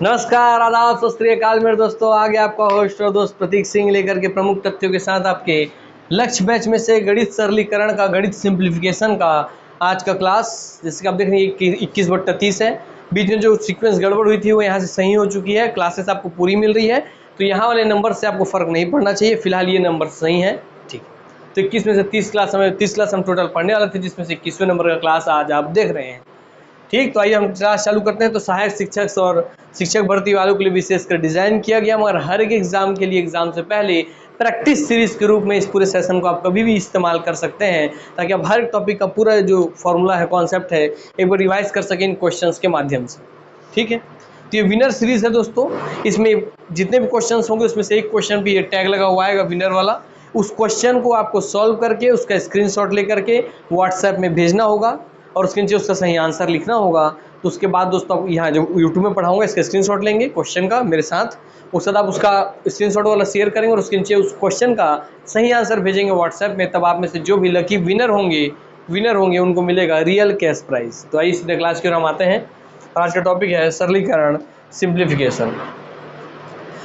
नमस्कार, आदाब, सत श्री अकाल मेरे दोस्तों। आगे आपका होस्ट और दोस्त प्रतीक सिंह लेकर के प्रमुख तथ्यों के साथ आपके लक्ष्य बैच में से गणित सरलीकरण का, गणित सिंप्लीफिकेशन का आज का क्लास, जैसे कि आप देख रहे हैं 21/30 है। बीच में जो सीक्वेंस गड़बड़ हुई थी वो यहाँ से सही हो चुकी है। क्लासेस आपको पूरी मिल रही है, तो यहाँ वाले नंबर से आपको फर्क नहीं पड़ना चाहिए। फिलहाल ये नंबर सही है, ठीक। तो 21 में से 30 क्लास हम टोटल पढ़ने वाले थे, जिसमें से 21वें नंबर का क्लास आज आप देख रहे हैं, ठीक। तो आइए हम क्लास चालू करते हैं। तो सहायक शिक्षक और शिक्षक भर्ती वालों के लिए विशेषकर डिजाइन किया गया, मगर हर एक एग्जाम के लिए एग्जाम से पहले प्रैक्टिस सीरीज के रूप में इस पूरे सेशन को आप कभी भी इस्तेमाल कर सकते हैं, ताकि आप हर टॉपिक का पूरा जो फॉर्मूला है, कॉन्सेप्ट है, एक बार रिवाइज कर सकें इन क्वेश्चंस के माध्यम से, ठीक है। तो ये विनर सीरीज है दोस्तों। इसमें जितने भी क्वेश्चंस होंगे उसमें से एक क्वेश्चन भी ये टैग लगा हुआ है विनर वाला। उस क्वेश्चन को आपको सॉल्व करके उसका स्क्रीनशॉट लेकर के व्हाट्सएप में भेजना होगा और उसके नीचे उसका सही आंसर लिखना होगा। तो उसके बाद दोस्तों आप यहाँ जो यूट्यूब में पढ़ाऊंगा इसका स्क्रीनशॉट लेंगे क्वेश्चन का मेरे साथ, उसके बाद आप उसका स्क्रीनशॉट वाला शेयर करेंगे और उसके नीचे उस क्वेश्चन का सही आंसर भेजेंगे व्हाट्सएप में। तब आप में से जो भी लकी विनर होंगे उनको मिलेगा रियल कैश प्राइज। तो आइए सीधे क्लास की ओर हम आते हैं। आज का टॉपिक है सरलीकरण, सिंप्लीफिकेशन।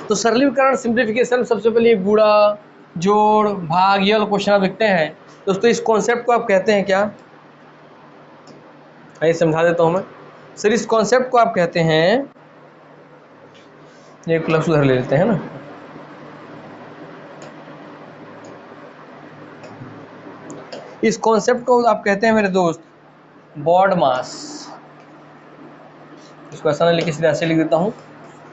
तो सरलीकरण, सिंप्लीफिकेशन, सबसे पहले गुणा, जोड़, भाग, ये वाला क्वेश्चन आप देखते हैं दोस्तों। इस कॉन्सेप्ट को आप कहते हैं क्या? आइए समझा देता हूं मैं सर। इस कॉन्सेप्ट को आप कहते हैं, एक लफ्ज उधर ले लेते हैं ना, इस कॉन्सेप्ट को आप कहते हैं मेरे दोस्त बॉड मास। इसको ऐसा ना लिख, सीधा ऐसे लिख देता हूं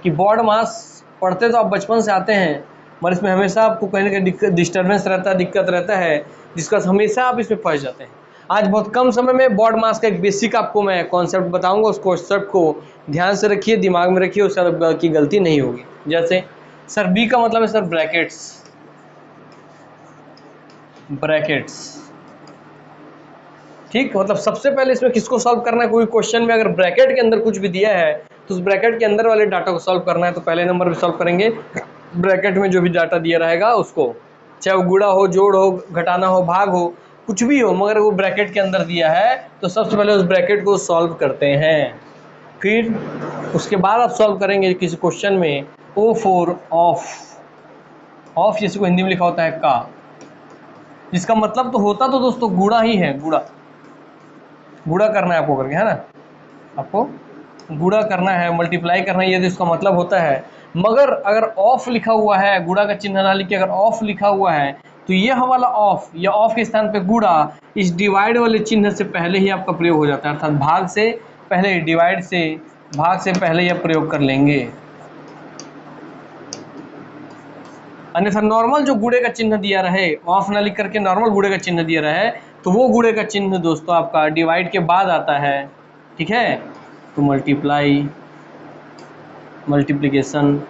कि बॉड मास। पढ़ते तो आप बचपन से आते हैं, मगर इसमें हमेशा आपको कहीं ना कहीं डिस्टर्बेंस रहता है, दिक्कत रहता है, जिसका हमेशा आप इसमें फंस जाते हैं। आज बहुत कम समय में बॉड मास का एक बेसिक आपको मैं कॉन्सेप्ट बताऊंगा। उस कॉन्सेप्ट को ध्यान से रखिए, दिमाग में रखिए, उससे की गलती नहीं होगी। जैसे सर बी का मतलब है सर ब्रैकेट्स, ठीक। मतलब सबसे पहले इसमें किसको सॉल्व करना है? कोई क्वेश्चन में अगर ब्रैकेट के अंदर कुछ भी दिया है तो उस ब्रैकेट के अंदर वाले डाटा को सॉल्व करना है। तो पहले नंबर पे सॉल्व करेंगे ब्रैकेट में जो भी डाटा दिया रहेगा उसको, चाहे वो गुणा हो, जोड़ हो, घटाना हो, भाग हो, कुछ भी हो, मगर वो ब्रैकेट के अंदर दिया है तो सबसे पहले उस ब्रैकेट को सॉल्व करते हैं। फिर उसके बाद आप सॉल्व करेंगे किसी क्वेश्चन में O4 ऑफ जैसे को हिंदी में लिखा होता है का, जिसका मतलब तो होता तो दोस्तों गुणा ही है। गुणा करना है आपको करके, है ना, आपको गुणा करना है, मल्टीप्लाई करना है, ये तो इसका मतलब होता है। मगर अगर ऑफ लिखा हुआ है, गुणा का चिन्ह ना लिख के अगर ऑफ लिखा हुआ है तो ये वाला ऑफ या ऑफ के स्थान पे गुणा इस डिवाइड वाले चिन्ह से पहले ही आपका प्रयोग हो जाता है, अर्थात भाग से पहले, डिवाइड से भाग से पहले ही आप प्रयोग कर लेंगे। अन्यथा नॉर्मल जो गुणे का चिन्ह दिया रहे, ऑफ ना लिख करके नॉर्मल गुणे का चिन्ह दिया रहे, तो वो गुणे का चिन्ह दोस्तों आपका डिवाइड के बाद आता है, ठीक है। तो मल्टीप्लिकेशन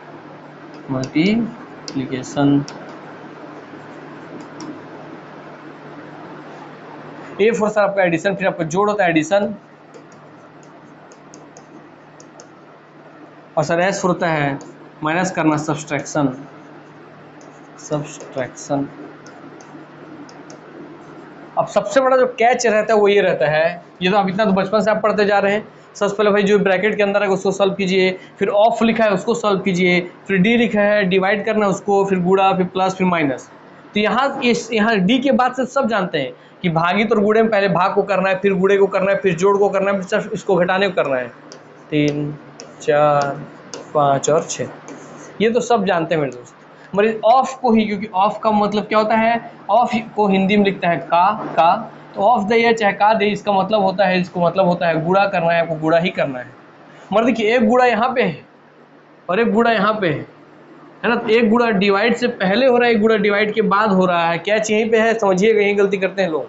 ए फॉर सर आपका एडिशन, फिर आपका जोड़ होता है एडिशन, और सर एस फॉर होता है माइनस करना, सब्सट्रैक्शन। अब सबसे बड़ा जो कैच रहता है वो ये रहता है, ये तो आप इतना तो बचपन से आप पढ़ते जा रहे हैं। सबसे पहले भाई जो ब्रैकेट के अंदर है उसको सॉल्व कीजिए, फिर ऑफ लिखा है उसको सॉल्व कीजिए, फिर डी लिखा है डिवाइड करना उसको, फिर गुणा, फिर प्लस, फिर माइनस। तो यहाँ डी के बाद से सब जानते हैं कि भागित और गुणे में पहले भाग को करना है, फिर गुणे को करना है, फिर जोड़ को करना है, फिर इसको घटाने को करना है। 3, 4, 5 और 6, ये तो सब जानते हैं मेरे दोस्त। मगर ऑफ को ही, क्योंकि ऑफ का मतलब क्या होता है, ऑफ को हिंदी में लिखता है का, तो ऑफ दे चाहे का दे, इसका मतलब होता है, इसको मतलब होता है गुणा करना है, आपको गुणा ही करना है। मगर देखिए एक गुणा यहाँ पे है और एक गुणा यहाँ पे है ना। एक गुणा डिवाइड से पहले हो रहा है, एक गुणा डिवाइड के बाद हो रहा है। कैच यहीं पे है, समझिएगा, यही गलती करते हैं लोग।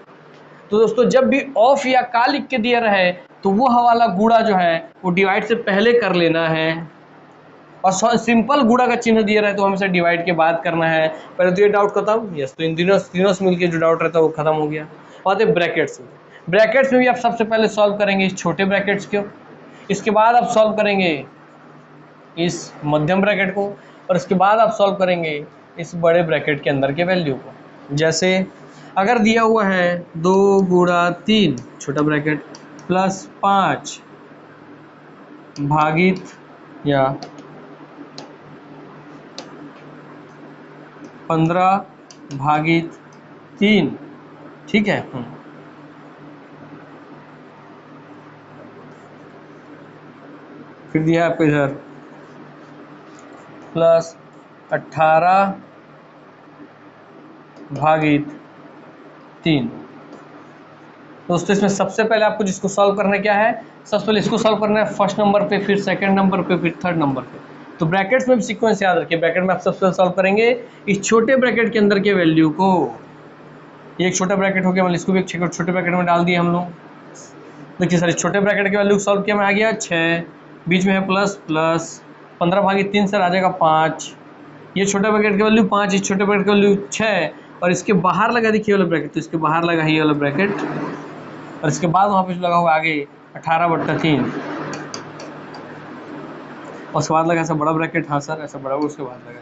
तो दोस्तों जब भी ऑफ या का लिख के दिया रहे तो वो वाला गुणा जो है वो डिवाइड से पहले कर लेना है, और सिंपल गुणा का चिन्ह दिया रहे तो हमेशा डिवाइड के बाद करना है। पहले तो ये डाउट खत्म, यस। तो इन तीनों से मिलकर जो डाउट रहता है वो खत्म हो गया। बात है ब्रैकेट्स में भी आप सबसे पहले सॉल्व करेंगे इस छोटे ब्रैकेट्स को, इसके बाद आप सॉल्व करेंगे इस मध्यम ब्रैकेट को, और इसके बाद आप सॉल्व करेंगे इस बड़े ब्रैकेट के अंदर के वैल्यू को। जैसे अगर दिया हुआ है 2 गुणा 3 छोटा ब्रैकेट प्लस 5 भागित या 15/3, ठीक है। फिर दिया है आपको इधर प्लस 18/3। दोस्तों इसमें सबसे पहले आपको जिसको सॉल्व करना क्या है, सबसे पहले इसको सॉल्व करना है फर्स्ट नंबर पे, फिर सेकंड नंबर पे, फिर थर्ड नंबर पे। तो ब्रैकेट्स में भी सीक्वेंस याद रखिए। ब्रैकेट में आप सबसे पहले सॉल्व करेंगे इस छोटे ब्रैकेट के अंदर के वैल्यू को। ये एक छोटा ब्रैकेट हो गया, मतलब इसको भी एक छोटे ब्रैकेट में डाल दिए हम लोग। देखिए सर, इस छोटे ब्रैकेट के वैल्यू सॉल्व किया में आ गया 6, बीच में है प्लस 15/3 सर आ जाएगा 5। ये छोटे ब्रैकेट की वैल्यू 5, इस छोटे ब्रैकेट की वैल्यू 6, और इसके बाहर लगा देखिए वाला ब्रैकेट, तो इसके बाहर लगा ये वाला ब्रैकेट, और इसके बाद वहाँ पे लगा हुआ आगे 18/3, और उसके बाद लगा ऐसा बड़ा ब्रैकेट। हाँ सर ऐसा बड़ा, उसके बाद लगा।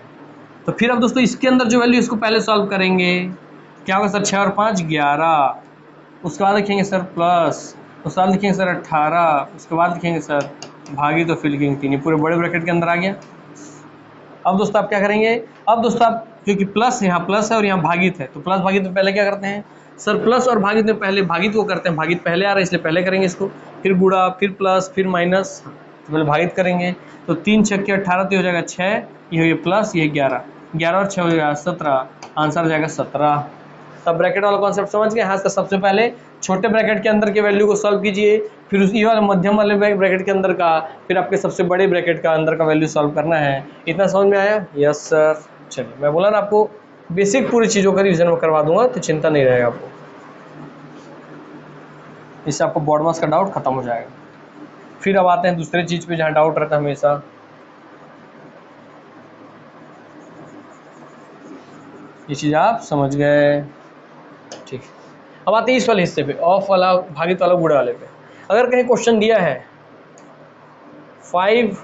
तो फिर अब दोस्तों इसके अंदर जो वैल्यू, इसको पहले सॉल्व करेंगे। क्या होगा सर, 6 और 5 11, उसके बाद लिखेंगे सर प्लस, उसके बाद लिखेंगे सर 18, उसके बाद लिखेंगे सर भागी, तो फिर लिखेंगे 3। पूरे बड़े ब्रैकेट के अंदर आ गया। अब दोस्तों आप क्या करेंगे, अब दोस्तों आप क्योंकि प्लस यहाँ प्लस है और यहाँ भागित है, तो प्लस भागित में पहले क्या करते हैं सर, प्लस और भागित में पहले भागित को करते हैं। भागित पहले आ रहा है इसलिए पहले करेंगे इसको, फिर गुणा, फिर प्लस, फिर माइनस, तो पहले भागित करेंगे। तो 3 6 18, तो हो जाएगा 6, ये हो गया प्लस, ये 11, 11 और 6 हो जाएगा 17, आंसर आ जाएगा 17। तब ब्रैकेट वाला कॉन्सेप्ट समझ गए। हाँ सर, सबसे पहले छोटे ब्रैकेट के अंदर के वैल्यू को सॉल्व कीजिए, फिर उस ये वाले मध्यम वाले ब्रैकेट के अंदर का, फिर आपके सबसे बड़े ब्रैकेट का अंदर का वैल्यू सॉल्व करना है। इतना समझ में आया? Yes sir. चलिए, मैं बोला ना आपको बेसिक पूरी चीज़ों का रिविजन में करवा दूंगा, तो चिंता नहीं रहेगा आपको, इससे आपको बोर्ड मास का डाउट खत्म हो जाएगा। फिर अब आते हैं दूसरे चीज़ पे जहाँ डाउट रहता है हमेशा। ये चीज़ आप समझ गए, ठीक। अब आते हैं इस वाले हिस्से पे, ऑफ वाला, भागित वाला, गुणा वाले पे। अगर कहीं क्वेश्चन दिया है 5,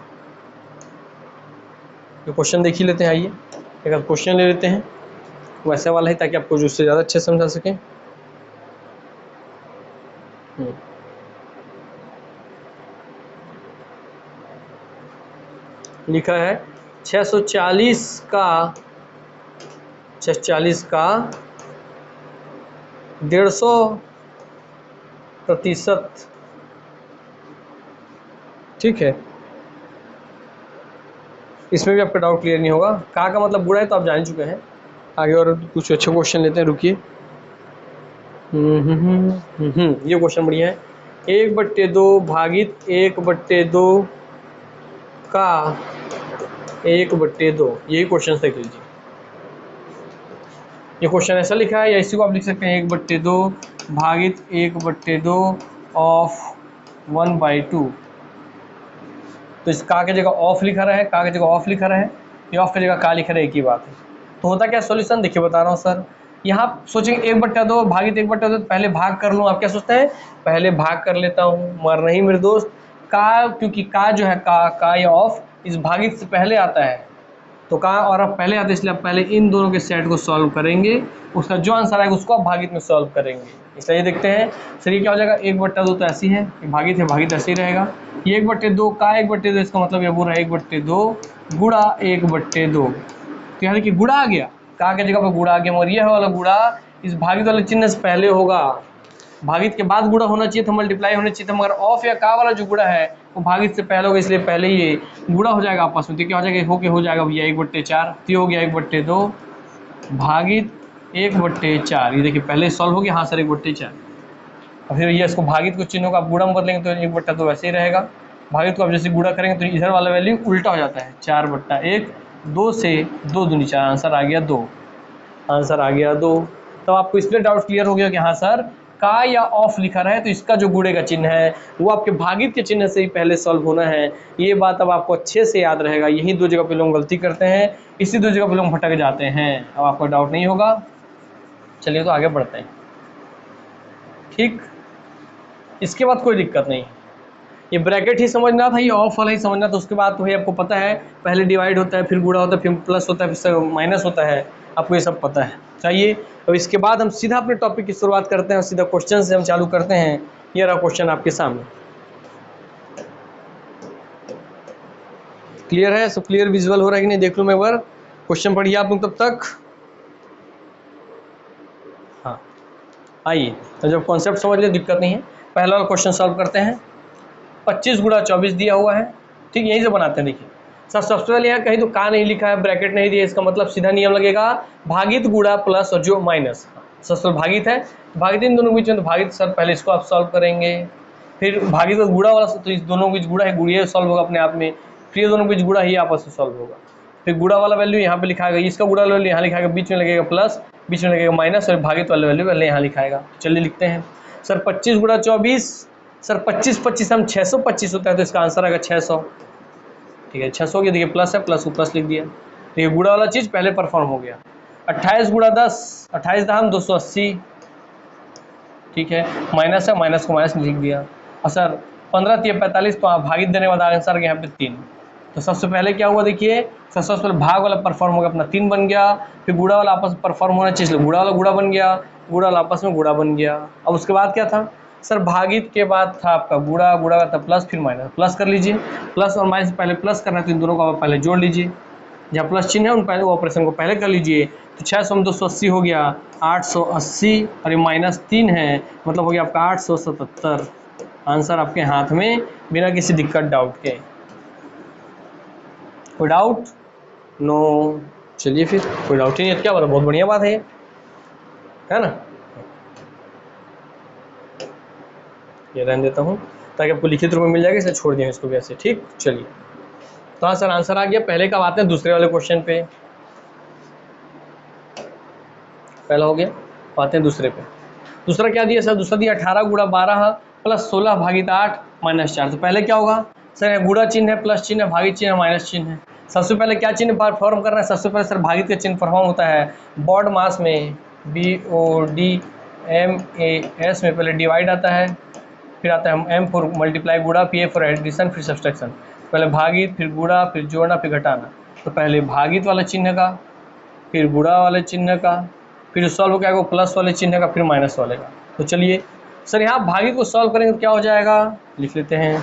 ये क्वेश्चन देख ही लेते हैं। आइए एक क्वेश्चन ले लेते हैं वैसे वाला ही, ताकि आपको जो उससे ज़्यादा अच्छे समझा सकें। लिखा है 640 का 150%, ठीक है। इसमें भी आपका डाउट क्लियर नहीं होगा। का मतलब बुरा है तो आप जान चुके हैं। आगे और कुछ अच्छे क्वेश्चन लेते हैं, रुकिए। ये क्वेश्चन बढ़िया है। 1/2 भागित 1/2 का 1/2, यही क्वेश्चन देख लीजिए। ये क्वेश्चन ऐसा लिखा है, या इसी को आप लिख सकते हैं 1/2 भागित 1/2 ऑफ 1/2। तो इस का की जगह ऑफ लिखा रहा है, का की जगह ऑफ लिखा रहा है, ये ऑफ की जगह का लिखा रहा है, एक ही बात है। तो होता क्या सॉल्यूशन, देखिए बता रहा हूँ सर। यहाँ सोचेंगे 1/2 भागित 1/2, पहले भाग कर लूँ। आप क्या सोचते हैं, पहले भाग कर लेता हूँ, मगर नहीं मेरे दोस्त। का, क्योंकि का जो है का या ऑफ इस भागित से पहले आता है, तो का और अब पहले आते हैं, इसलिए आप पहले इन दोनों के सेट को सॉल्व करेंगे, उसका जो आंसर आएगा उसको आप भागित में सॉल्व करेंगे। इसलिए देखते हैं सर, ये क्या हो जाएगा, 1/2 तो ऐसी है, भागित है, भागित ऐसे ही रहेगा। ये 1/2 का 1/2, इसका मतलब ये पूरा 1/2 गुणा 1/2। तो यहाँ देखिए गुणा आ गया, का के जगह पर गुणा आ गया, और यह वाला गुणा इस भागित वाले चिन्ह से पहले होगा। भागित के बाद गुणा होना चाहिए था, मल्टीप्लाई होना चाहिए था, मगर ऑफ या का वाला जो गुणा है वो भागित से पहले होगा, इसलिए पहले ये गुणा हो जाएगा आपस में। तो क्या हो जाएगा, हो जाएगा भैया 1/4, तो हो गया 1/2 भागित 1/4। ये देखिए पहले सॉल्व हो गया। हाँ सर 1/4, और फिर ये इसको भागित को चिन्हों का आप गुणा में बदलेंगे तो 1/2 वैसे ही रहेगा। भागित को आप जैसे गुणा करेंगे तो इधर वाला वैल्यू उल्टा हो जाता है, 4/1, 2 से 2 दूनी 4, आंसर आ गया 2, आंसर आ गया 2। तो आपको इसलिए डाउट क्लियर हो गया कि हाँ सर का या ऑफ लिखा रहा है, तो इसका जो गुणे का चिन्ह है वो आपके भागित के चिन्ह से ही पहले सॉल्व होना है। ये बात अब आपको अच्छे से याद रहेगा। यही 2 जगह पे लोग गलती करते हैं, इसी 2 जगह पे लोग भटक जाते हैं। अब आपको डाउट नहीं होगा। चलिए तो आगे बढ़ते हैं, ठीक। इसके बाद कोई दिक्कत नहीं, ये ब्रैकेट ही समझना था, ये ऑफ वाला ही समझना था। उसके बाद तो भाई आपको पता है, पहले डिवाइड होता है, फिर गुणा होता है, फिर प्लस होता है, फिर माइनस होता है, आपको ये सब पता है। चाहिए अब इसके बाद हम सीधा अपने टॉपिक की शुरुआत करते हैं और सीधा क्वेश्चन से हम चालू करते हैं। ये रहा क्वेश्चन आपके सामने, क्लियर है सब? क्लियर विजुअल हो रहा है कि नहीं, देख लो मैं एक बार। क्वेश्चन पढ़िए आप लोग तब तक। आइए तो जब कॉन्सेप्ट समझ लिया दिक्कत नहीं है। पहला वाला क्वेश्चन सॉल्व करते हैं। 25 गुणा 24 दिया हुआ है, ठीक, यहीं से बनाते हैं। देखिए सर सबसे पहले यहाँ कहीं तो का नहीं लिखा है, ब्रैकेट नहीं दिया, इसका मतलब सीधा नियम लगेगा भागित गुणा प्लस और जो माइनस। सबसे भागित है, भागित इन दोनों के बीच में, तो भागित सर पहले इसको आप सॉल्व करेंगे, फिर भागित का गुणा वाला तो इस दोनों के बीच गुणा है, गुड़िया सॉल्व होगा अपने आप में, फिर ये दोनों के बीच गुणा ही आपस में सॉल्व होगा। फिर गुणा वाला वैल्यू यहाँ पे लिखाएगा, इसका गुणा वैल्यू यहाँ लिखाएगा, बीच में लगेगा प्लस, बीच में लगेगा माइनस, और भागित वाला वैल्यू पहले यहाँ लिखाएगा। चलिए लिखते हैं। सर 25 गुणा 24, सर 25 हम 625 होता है, तो इसका आंसर आएगा 600। ठीक है 600 की, देखिए प्लस है, प्लस को प्लस लिख दिया। देखिए गुणा वाला चीज़ पहले परफॉर्म हो गया। 28 गुणा 10, 28 दाम 280, ठीक है, माइनस है, माइनस को माइनस लिख दिया। और सर 15 3 45, तो आप भागित देने के बाद आंसर यहाँ पे 3। तो सबसे पहले क्या हुआ, देखिए सबसे पहले भाग वाला परफॉर्म हो गया, अपना 3 बन गया, फिर गुणा वाला आपस में परफॉर्म होना चाहिए, गुणा वाला गुणा बन गया, गुणा वाला आपस में गुणा बन गया। अब उसके बाद क्या था सर, भागित के बाद था आपका गुणा, गुणा का था प्लस, फिर माइनस, प्लस कर लीजिए, प्लस और माइनस पहले प्लस करना है तो इन दोनों को आप पहले जोड़ लीजिए, जहाँ प्लस चिन्ह है उन पहले ऑपरेशन को पहले कर लीजिए। तो 600 में 280 हो गया 880, और ये माइनस 3 है, मतलब हो गया आपका 877। आंसर आपके हाथ में बिना किसी दिक्कत डाउट के। कोई डाउट? नो। चलिए फिर कोई डाउट ही नहीं है, क्या बात है, बहुत बढ़िया बात है ना। ये रहने देता हूँ ताकि आपको लिखित रूप में मिल जाएगा, इसे छोड़ दिया इसको भी ऐसे, ठीक। चलिए तो हाँ सर आंसर आ गया। पहले का आते हैं दूसरे वाले क्वेश्चन पे। पहला हो गया, आते हैं दूसरे पे। दूसरा क्या दिया सर, दूसरा दिया 18 गुणा 12 प्लस 16 भागित 8 माइनस 4। तो पहले क्या होगा सर, गुणा चिन्ह है, प्लस चिन्ह है, भागित चिन्ह है, माइनस चिन्ह है। सबसे पहले क्या चिन्ह परफॉर्म करना है, सबसे पहले सर भागित का चिन्ह परफॉर्म होता है बॉड मास में, BODMAS में पहले डिवाइड आता है, फिर आता है M फॉर मल्टीप्लाई गुणा, PA फॉर एडिशन, फिर सब्सट्रैक्शन। पहले भागित, फिर गुणा, फिर जोड़ना, फिर घटाना। तो पहले भागित वाले चिन्ह का, फिर गुणा वाले चिन्ह का, फिर सॉल्व हो गया प्लस वाले चिन्ह का, फिर माइनस वाले का। तो चलिए सर यहाँ भागित को सॉल्व करेंगे तो क्या हो जाएगा, लिख लेते हैं।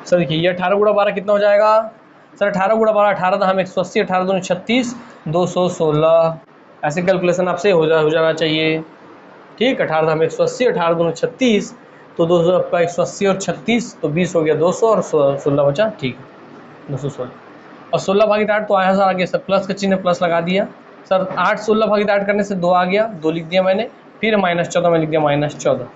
सर देखिए ये 18 गुणा 12 कितना हो जाएगा सर, 18 गुणा 12 18 था हम 180, 18 दूनी 36, 216। ऐसे कैलकुलेशन आपसे हो जाना चाहिए, ठीक। 18 था हम 180, 18 दूनी 36, तो 200 आपका 180 और 36, तो 20 हो गया 200, और 16 बचा, ठीक है 216। और 16 भागित 8 तो आया सर आ गया सर, प्लस का चिन्ह प्लस लगा दिया सर। 8 16 भागित 8 करने से 2 आ गया, 2 लिख दिया मैंने, फिर माइनस 14 में लिख दिया माइनस 14।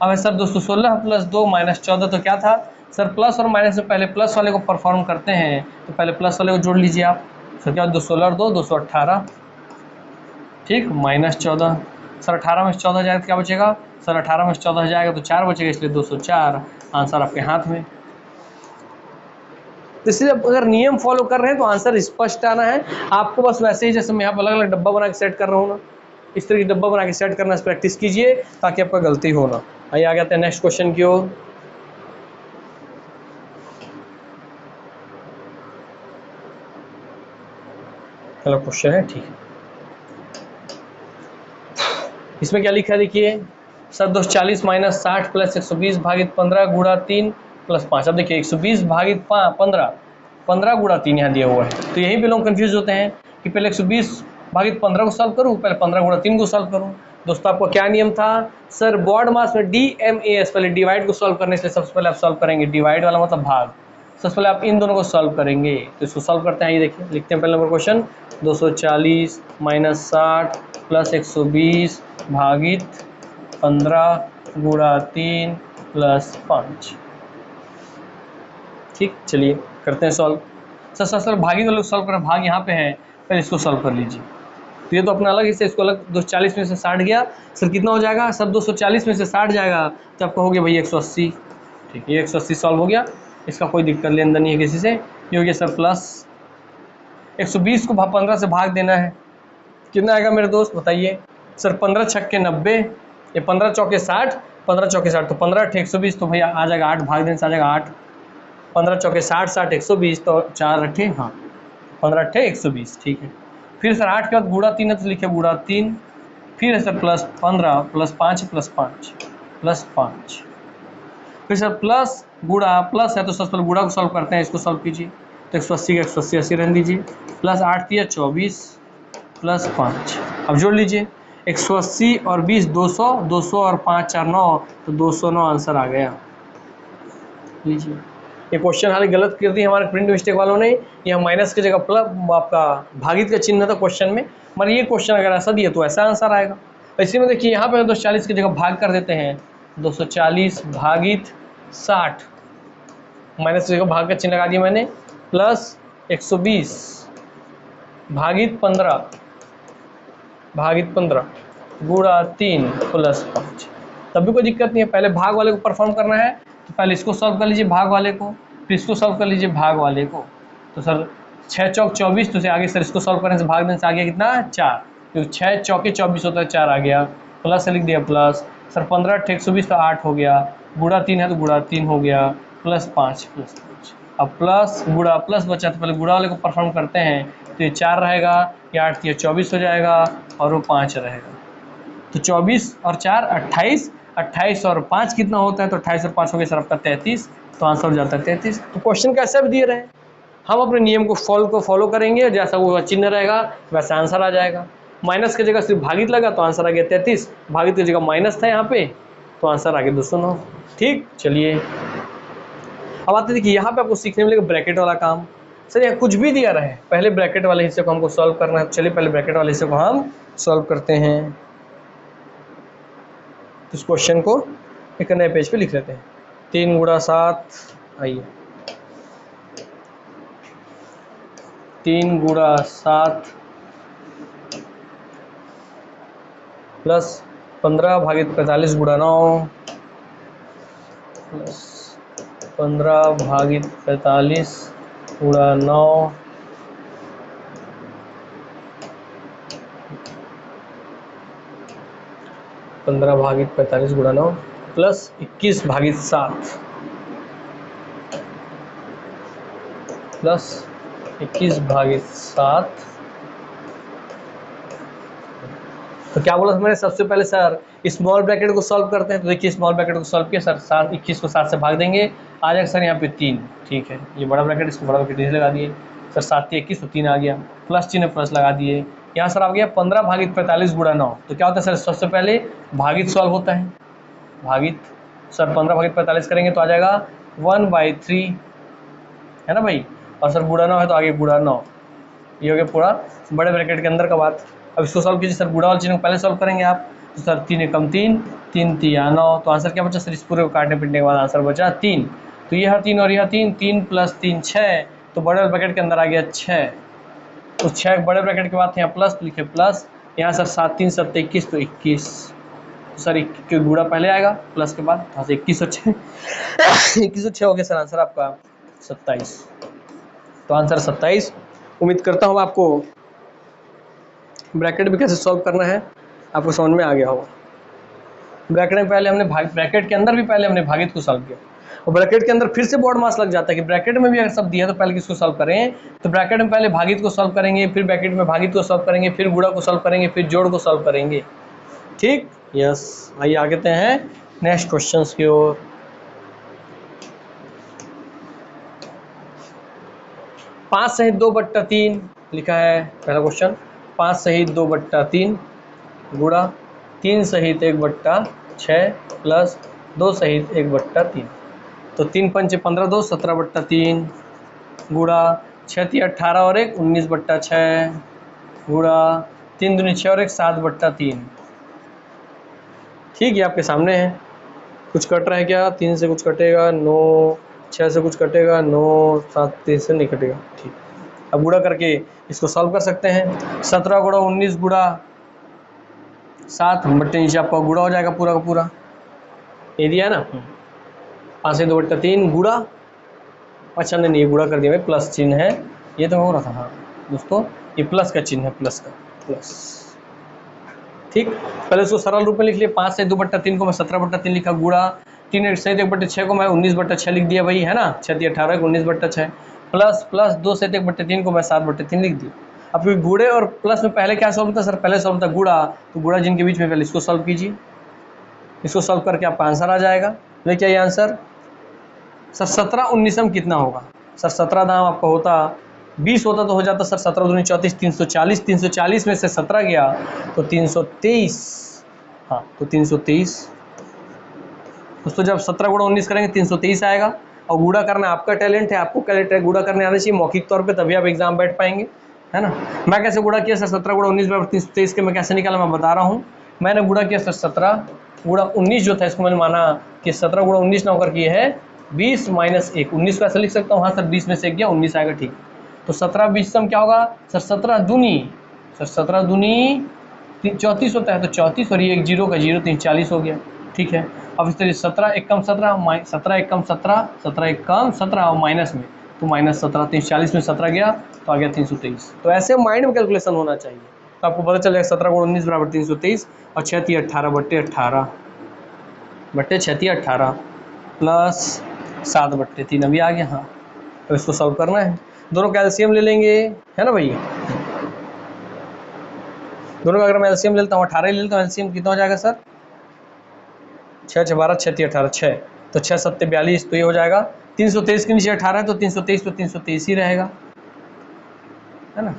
अब है सर 216 प्लस 2 माइनस 14, तो क्या था सर, प्लस और माइनस से पहले प्लस वाले को परफॉर्म करते हैं, तो पहले प्लस वाले को जोड़ लीजिए आप। सर क्या 216 और 2 218, ठीक, माइनस 14। सर 18 में 14 जाएगा तो क्या बचेगा सर, 18 में 14 जाएगा तो 4 बचेगा, इसलिए 204। आंसर आपके हाथ में। तो इसलिए अगर नियम फॉलो कर रहे हैं तो आंसर स्पष्ट आना है आपको। बस वैसे ही जैसे मैं यहाँ पर अलग अलग डब्बा बना के सेट कर रहा हूँ ना, इस तरह की डब्बा बना के सेट करना प्रैक्टिस कीजिए ताकि आपका गलती हो ना। आइए आ जाते हैं नेक्स्ट क्वेश्चन की ओर। चलो क्वेश्चन है, ठीक है। इसमें क्या लिखा है देखिए सर, 240 माइनस 60 प्लस 120 भागित 15 गुणा 3 प्लस 5। अब देखिए 120 भागित 15, 15 गुणा 3 यहाँ दिया हुआ है। तो यहीं पे लोग कंफ्यूज होते हैं कि पहले 120 भागित 15 को सॉल्व करूँ, पहले 15 गुणा 3 को सॉल्व करूँ। दोस्तों आपको क्या नियम था सर, बॉड मास में DMAS, पहले डिवाइड को सॉल्व करने से सबसे पहले आप सॉल्व करेंगे, डिवाइड वाला मतलब भाग, सबसे पहले आप इन दोनों को सॉल्व करेंगे। तो इसको सॉल्व करते हैं, ये देखिए लिखते हैं पहले नंबर क्वेश्चन। 240 माइनस 60 प्लस 120 भागित 15 गुणा 3 प्लस 5, ठीक। चलिए करते हैं सॉल्व। सर भागित वाले सॉल्व करें, भाग यहाँ पे है, पहले इसको सॉल्व कर लीजिए। तो ये तो अपना अलग हिस्सा, इसको अलग। 240 में से 60 गया सर, कितना हो जाएगा सर, 240 में से 60 जाएगा तो आपका हो गया भैया 180, ठीक है। ये 180 सॉल्व हो गया, इसका कोई दिक्कत लेन देन नहीं है किसी से। ये हो गया सर प्लस 120 को 15 से भाग देना है, कितना आएगा मेरे दोस्त बताइए सर। 15 छक्के 90, ये 15 चौके 60, 15 चौके 60, तो 15 अट्ठे 120, तो भैया आ जाएगा 8, भाग देने से आ जाएगा 8। 15 चौके 60, 60 120, तो 4 अट्ठे, हाँ 15 अट्ठे 120, ठीक है। फिर सर 8 के बाद गुणा 3 है तो लिखे गुणा 3, फिर है sir plus 15 plus 5 plus 5 plus 5, फिर सर प्लस गुणा प्लस है तो सबसे पहले गुणा को सॉल्व करते हैं, इसको सॉल्व कीजिए। तो 180 का 180 80 रहने दीजिए, प्लस 8 3 24 प्लस 5। अब जोड़ लीजिए 180 और 20 200, 200 और 5 4 9, तो 209 आंसर आ गया। लीजिए ये क्वेश्चन हालांकि गलत कर दी हमारे प्रिंट मिस्टेक वालों ने, यहाँ माइनस की जगह प्लस आपका भागित का चिन्ह था क्वेश्चन में, मगर ये क्वेश्चन अगर ऐसा दिया तो ऐसा आंसर आएगा। इसी में देखिए यहाँ पे 240 की जगह भाग कर देते हैं, 240 भागित 60, माइनस की जगह भाग का चिन्ह लगा दिया मैंने, प्लस 120 भागित 15 गुणा 3 प्लस 5। तब भी कोई दिक्कत नहीं है, पहले भाग वाले को परफॉर्म करना है तो पहले इसको सॉल्व कर लीजिए भाग वाले को, फिर इसको सॉल्व कर लीजिए भाग वाले को। तो सर 6 चौक 24, तो आगे सर इसको सॉल्व करने से भाग देने से आ गया कितना 4, क्योंकि 6 चौके 24 होता है, 4 आ गया, प्लस लिख दिया प्लस। सर 15 × 120 तो 8 हो गया, गुणा 3 है तो गुणा 3 हो गया, प्लस 5 प्लस 5। अब प्लस गुणा प्लस बचा तो पहले गुणा वाले को परफॉर्म करते हैं, तो ये 4 रहेगा, ये 8 या 24 हो जाएगा और वो 5 रहेगा। तो 24 और 4 28, 28 और 5 कितना होता है, तो 28 और 5 हो गया सर आपका 33, तो आंसर हो जाता है 33। तो क्वेश्चन कैसे भी दिए रहे, हम अपने नियम को फॉलो करेंगे, जैसा वो चिन्ह रहेगा वैसा आंसर आ जाएगा। माइनस की जगह सिर्फ भागित लगा तो आंसर आ गया 33, भागित की जगह माइनस था यहाँ पे तो आंसर आ गया 209। ठीक, चलिए अब आते देखिए यहाँ पे आपको सीखने मिलेगा ब्रैकेट वाला काम। सर यहाँ कुछ भी दिया रहे, पहले ब्रैकेट वाले हिस्से को हमको सॉल्व करना है। चलिए पहले ब्रैकेट वाले हिस्से को हम सॉल्व करते हैं। तो इस क्वेश्चन को एक नए पेज पे लिख लेते हैं। 3 गुणा 7, आइए 3 गुणा 7 प्लस 15 भागित 45 गुणा 9 प्लस 15 भागित 45 गुणा 9 15 भागित 45 गुणा 9 प्लस 21 भागित 7 प्लस 21 भागित 7। तो क्या बोला मैंने, सबसे पहले सर स्मॉल ब्रैकेट को सॉल्व करते हैं। तो देखिए स्मॉल ब्रैकेट को सॉल्व किया सर, 21 को 7 से भाग देंगे, आ जाएगा सर यहाँ पे 3। ठीक है, ये बड़ा ब्रैकेट, इसको बड़ा ब्रैकेट इसे लगा दिए सर, 7 × 21 तो 3 आ गया, प्लस चिन्ह प्लस लगा दिए। यहाँ सर आ गया 15 भागित 45 गुणा 9। तो क्या होता है सर, सबसे पहले भागित सॉल्व होता है, भागित सर 15 भागित 45 करेंगे तो आ जाएगा 1/3, है ना भाई, और सर गुणा 9 है तो आगे गुणा 9, ये हो गया पूरा बड़े ब्रैकेट के अंदर का बात। अब इसको सॉल्व कीजिए सर, गुणा वाले चिन्ह को पहले सॉल्व करेंगे आप, तो सर 3 × 3 3 3 9, तो आंसर क्या बचा सर, इस पूरे को काटने पीटने के बाद आंसर बचा 3। तो यह 3 और यह 3, 3 + 3 6, तो बड़े ब्रैकेट के अंदर आ गया 6। तो 6 बड़े ब्रैकेट के बाद यहाँ प्लस लिखे प्लस, यहाँ सर 7 3 7 21, तो 21 सर गुणा पहले आएगा प्लस के बाद, यहाँ से 21 और 6 21 और 6 हो गया सर, आंसर आपका 27। तो आंसर 27। उम्मीद करता हूँ आपको ब्रैकेट भी कैसे सॉल्व करना है आपको समझ में आ गया होगा। ब्रैकेट में पहले हमने ब्रैकेट के अंदर भी पहले हमने भागित को सॉल्व किया, और ब्रैकेट के अंदर फिर से बोर्ड मास लग जाता है कि ब्रैकेट में भी अगर सब दिया तो पहले किसको सॉल्व करें, तो ब्रैकेट में पहले भागित को सॉल्व करेंगे, फिर ब्रैकेट में भागित को सॉल्व करेंगे, फिर गुणा को सॉल्व करेंगे, फिर जोड़ को सॉल्व करेंगे। ठीक, यस, आइए आगे बढ़ते हैं नेक्स्ट क्वेश्चन की ओर। पाँच सहित 2/3 लिखा है पहला क्वेश्चन, 5 सहित 2/3 गुणा 3 सहित 1/6 प्लस 2 सहित 1/3। तो 3 × 5 = 15 2 17/3 गुणा 6 × 18 और 1 19/6 गुणा 3 दूनी 6 और 1 7/3। ठीक है, आपके सामने है। कुछ कट रहा है क्या, 3 से कुछ कटेगा, 9 6 से कुछ कटेगा, 9 7 3 से नहीं कटेगा। ठीक, अब गुणा करके इसको सॉल्व कर सकते हैं। 17 × 19 गुणा 7 बट्टे नीचे आपका गुणा हो जाएगा पूरा का पूरा, ये दिया है ना। 5 से 2/3 गुणा, अच्छा नहीं ये गुणा कर दिया भाई, प्लस चिन्ह है, ये तो हो रहा था। हाँ दोस्तों, ये प्लस का चिन्ह है, प्लस का प्लस। ठीक, पहले उसको सरल रूप में लिख लिया, 5 से 2/3 को मैं 17/3 लिखा, गुणा 3 सहित 1/6 को मैं 19/6 लिख दिया भाई, है ना, 6 × 18 19/6 प्लस 2 सहित 1/3 को मैं 7/3 लिख दिया। अब गुणे और प्लस में पहले क्या सॉल्व होता है सर, पहले सॉल्व होता है गुणा, तो गुणा जिनके बीच में पहले इसको सॉल्व कीजिए, इसको सॉल्व करके आपका आंसर आ जाएगा। देखिए ये आंसर सर 17 19 कितना होगा सर, 17 दाम आपका होता 20 होता तो हो जाता सर 17 दूनी 34, 340, 340 में से 17 गया तो 323। हाँ तो 323 दोस्तों, जब 17 गुणा 19 करेंगे 323 आएगा। और गुणा करना आपका टैलेंट है, आपको टैलेंट गुणा करने आना चाहिए मौखिक तौर पे, तभी आप एग्जाम बैठ पाएंगे, है ना। मैं कैसे गुणा किया सर, 17 गुणा 19 बराबर 323 के मैं कैसे निकाला मैं बता रहा हूँ। मैंने गुणा किया सर 17 गुणा 19 जो था इसको मैंने माना कि 17 गुणा 19 ना होकर के है 20 माइनस 1, 19 को ऐसे लिख सकता हूँ। हाँ सर 20 में से 1 गया 19 आएगा, ठीक। तो 17 20 सम क्या होगा सर, 17 दूनी 34 होता है तो 34 और ये एक जीरो का जीरो 340 हो गया, ठीक है। अब इस तरह 17 एकम 17 17 एकम 17 17 एकम 17 और माइनस में तो माइनस 17, 340 में 17 गया तो आ गया 323। तो ऐसे माइंड में कैलकुलेशन होना चाहिए, तो आपको पता चलेगा 17 गुणा 19 बराबर 323 और 6 3 18 बट्टे 18 बट्टे 6 3 18 प्लस 7 बट्टे 3 अभी आ गया। हाँ तो इसको सॉल्व करना है, दोनों का एलसीएम ले लेंगे, है ना भैया। दोनों का अगर मैं एलसीएम ले लेता हूँ 18 ले लेता हूँ, एलसीएम कितना हो जाएगा सर, 6 6 12 6 3 18 6 तो 6 7 42 तो ये हो जाएगा 323 के नीचे 18 है तो 323 तो 323 ही रहेगा, है ना।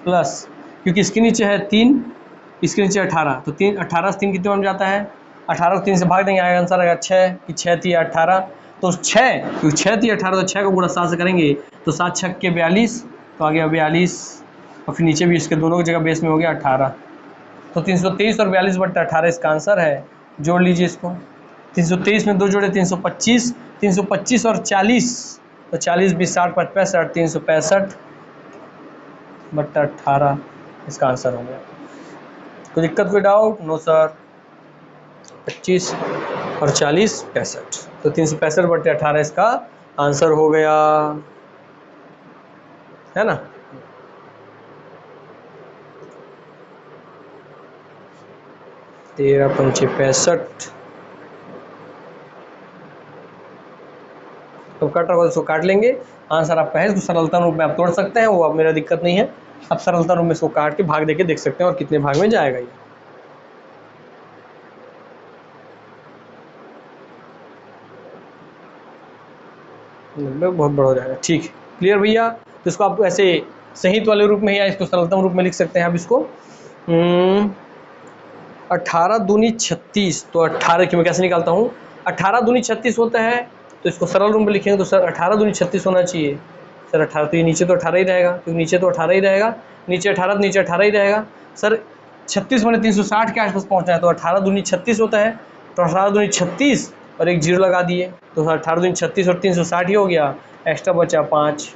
प्लस क्योंकि इसके नीचे है 3 इसके नीचे 18 तो 3 18 से 3 कितने बन जाता है, 18 को 3 से भाग देंगे आएगा आंसर आएगा 6 कि 6 3 18 तो 6 क्योंकि 6 3 18 तो 6 को गुणा 7 से करेंगे तो 7 6 के 42 तो आ गया 42 और फिर नीचे भी इसके दोनों की जगह बेस में हो गया 18 तो 323 और 42 बट्टा 18 इसका आंसर है। जोड़ लीजिए इसको, 323 में 2 जोड़े 325, 325 और 40 तो 40 20 60 55 65 365 बट्टा 18 इसका आंसर हो गया। कोई दिक्कत कोई डाउट? No sir. 25 और 40 65 तो 365 बट्टे 18 इसका आंसर हो गया, है ना। तेरह पंचे 65 तो कट रहा इसको काट लेंगे, आंसर आपका है। इसको सरलता रूप में आप तोड़ सकते हैं, वो अब मेरा दिक्कत नहीं है। आप सरलता रूप में इसको काट के भाग देके देख सकते हैं और कितने भाग में जाएगा ये। बहुत बड़ा हो जाएगा, ठीक है। क्लियर भैया। तो इसको आप ऐसे सहित वाले रूप में या इसको सरलतम रूप में लिख सकते हैं आप इसको 18 दूनी 36 तो 18 की मैं कैसे निकालता हूँ, 18 दूनी 36 होता है तो इसको सरल रूप में लिखेंगे तो सर 18 दूनी 36 होना चाहिए सर। 18 तो ये नीचे तो 18 ही रहेगा क्योंकि नीचे तो 18 ही रहेगा, नीचे 18 तो नीचे 18 ही रहेगा सर। 36 मैंने 360 के आसपास पहुँचना है तो 18 दूनी 36 होता है तो 18 दूनी 36 और एक जीरो लगा दिए तो 18 दूनी 36 और 360 ही हो गया, एक्स्ट्रा बचा 5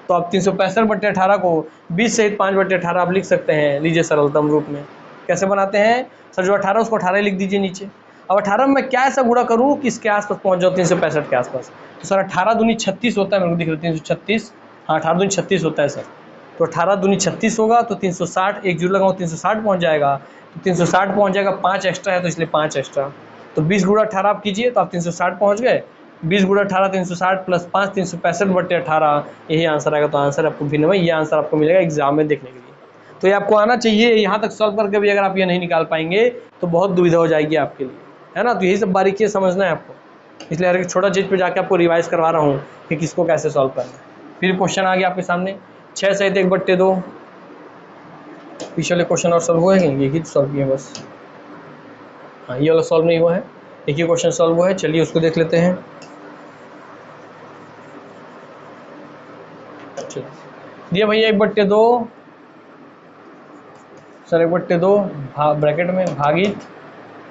तो आप 365 बट्टे 18 को 20 सहित 5 बट्टे 18 आप लिख सकते हैं। लीजिए सरलतम रूप में कैसे बनाते हैं सर, जो 18 उसको 18 लिख दीजिए नीचे। अब 18 में मैं क्या ऐसा गुणा करूँ कि इसके आसपास पहुँच जाओ 365 के आसपास, तो सर 18 दूनी 36 होता है, मेरे को दिख रहा है 336, हाँ 18 दूनी 36 होता है सर। तो 18 दूनी 36 होगा तो 360 एक जीरो लगाऊँ 360 पहुँच जाएगा, तो 360 पहुँच जाएगा, 5 एक्स्ट्रा है तो इसलिए 5 एक्स्ट्रा, तो 20 गुणा 18 आप कीजिए तो आप 360 पहुँच गए। 20 गुणा 18 360 प्लस 5 365 बट्टे 18 यही आंसर आएगा। तो आंसर आपको भिन्न में ये आंसर आपको मिलेगा एग्जाम में देखने के लिए। तो ये आपको आना चाहिए, यहाँ तक सॉल्व करके भी अगर आप ये नहीं निकाल पाएंगे तो बहुत दुविधा हो जाएगी आपके लिए, है ना। तो यही सब बारीकी समझना है आपको, इसलिए हर एक छोटा चीज़ पे जाके आपको रिवाइज करवा रहा हूँ कि किसको कैसे सॉल्व करना है। फिर क्वेश्चन आ गया आपके सामने 6 सहित 1 बट्टे 2, पिछले क्वेश्चन और सॉल्व हुए हैं, ये ही सॉल्व किए बस। हाँ ये वाला सॉल्व नहीं हुआ है, एक ही क्वेश्चन सॉल्व हुआ है, चलिए उसको देख लेते हैं। दिया भैया 1 बट्टे 2 सर, 1 बट्टे 2 ब्रैकेट में भागित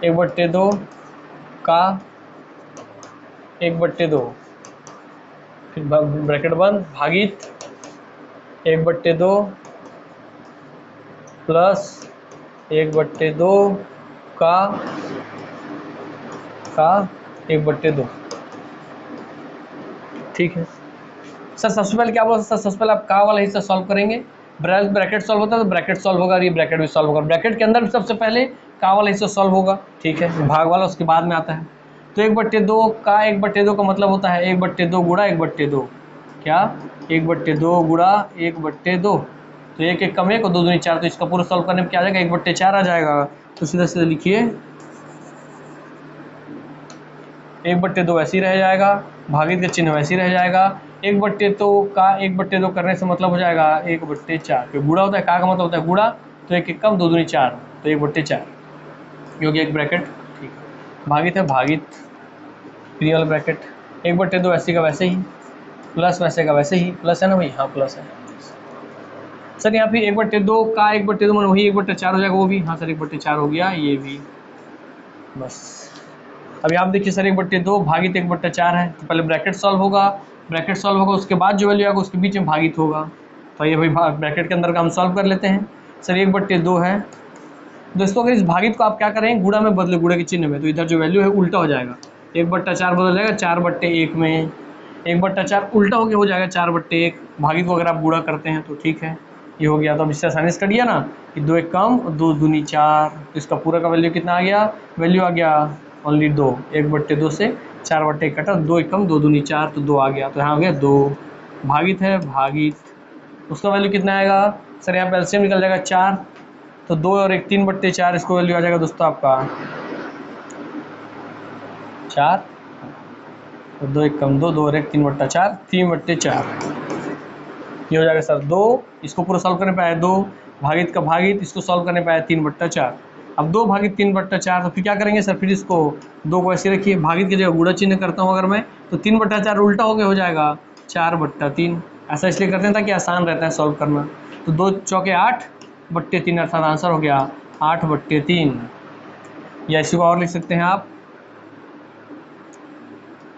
1 बट्टे 2 का 1 बट्टे 2 फिर ब्रैकेट बंद भागित 1 बट्टे 2 प्लस 1 बट्टे 2 का 1 बट्टे 2, ठीक है सर। सबसे पहले क्या बोला सर, सबसे पहले आप का वाला हिस्सा सॉल्व करेंगे, ब्रैकेट सॉल्व होता है तो ब्रैकेट सॉल्व होगा और ये ब्रैकेट भी सॉल्व होगा। ब्रैकेट के अंदर भी सबसे पहले का वाला हिस्सा सॉल्व होगा, ठीक है, भाग वाला उसके बाद में आता है। तो 1 बट्टे 2 का 1 बट्टे 2 का मतलब होता है 1 बट्टे 2 गुणा 1 बट्टे 2, क्या 1 बट्टे 2 गुणा 1 बट्टे 2, तो 1 1 कम 1 और 2 दूनी 4, तो इसका पूरा सॉल्व करने में क्या आ जाएगा 1 बट्टे 4 आ जाएगा। तो सीधा सीधा लिखिए 1 बट्टे 2 ऐसे ही रह जाएगा, भागित का चिन्ह वैसे ही रह जाएगा, एक बट्टे दो का 1/2 करने से मतलब हो जाएगा 1/4, क्योंकि गुणा होता है, का मतलब होता है गुणा, तो 1 1 कम 2 दूनी 4, तो 1/4 क्योंकि एक ब्रैकेट। ठीक है, भागित है भागित फ्री वाला ब्रैकेट, 1/2 वैसे का वैसे ही, प्लस वैसे का वैसे ही, प्लस है ना भाई, हाँ प्लस है सर। यहाँ पे 1/2 का 1/2 मतलब वही 1/4 हो जाएगा, वो भी, हाँ सर 1/4 हो गया, ये भी बस। अभी आप देखिए सर 1/2 भागित 1/4 है, तो पहले ब्रैकेट सॉल्व होगा, ब्रैकेट सॉल्व होगा उसके बाद जो वैल्यू आएगा उसके बीच में भागित होगा, तो ये भाई ब्रैकेट के अंदर का हम सॉल्व कर लेते हैं। सर 1/2 है दोस्तों, अगर इस भागित को आप क्या करें, गुणा में बदले, गुणा के चिन्ह में, तो इधर जो वैल्यू है उल्टा हो जाएगा, 1/4 बदल जाएगा 4/1 में, 1/4 उल्टा होकर हो जाएगा 4/1, भागित को अगर आप गुणा करते हैं तो ठीक है, ये हो गया। तो अब इससे आसानी से कटिए ना कि 2 1 कम और 2 दूनी 4, तो इसका पूरा का वैल्यू कितना आ गया, वैल्यू आ गया ओनली 2, 1/2 से 4/1 कटा, 2 1 कम 2 दूनी 4, तो 2 आ गया, तो यहाँ आ गया 2, भागित है भागित, उसका वैल्यू कितना आएगा सर, यहाँ पे एलसीएम निकल जाएगा 4, तो 2 और 1 3/4, इसको वैल्यू आ जाएगा दोस्तों आपका 4, तो 2 1 कम 2, 2 और 1 3/4, 3/4 ये हो जाएगा सर 2, इसको पूरा सॉल्व करने पे आया 2, भागित का भागित, इसको सॉल्व करने पे आया 3/4। अब 2 भागित 3/4, तो फिर क्या करेंगे सर, फिर इसको 2 को ऐसे रखिए, भागित की जगह गुणा चिन्ह करता हूँ अगर मैं, तो 3/4 उल्टा हो गया, हो जाएगा 4/3, ऐसा इसलिए करते हैं ताकि आसान रहता है सॉल्व करना। तो 2 चौके 8/3, अर्थात आंसर हो गया 8/3, या इसी को और लिख सकते हैं आप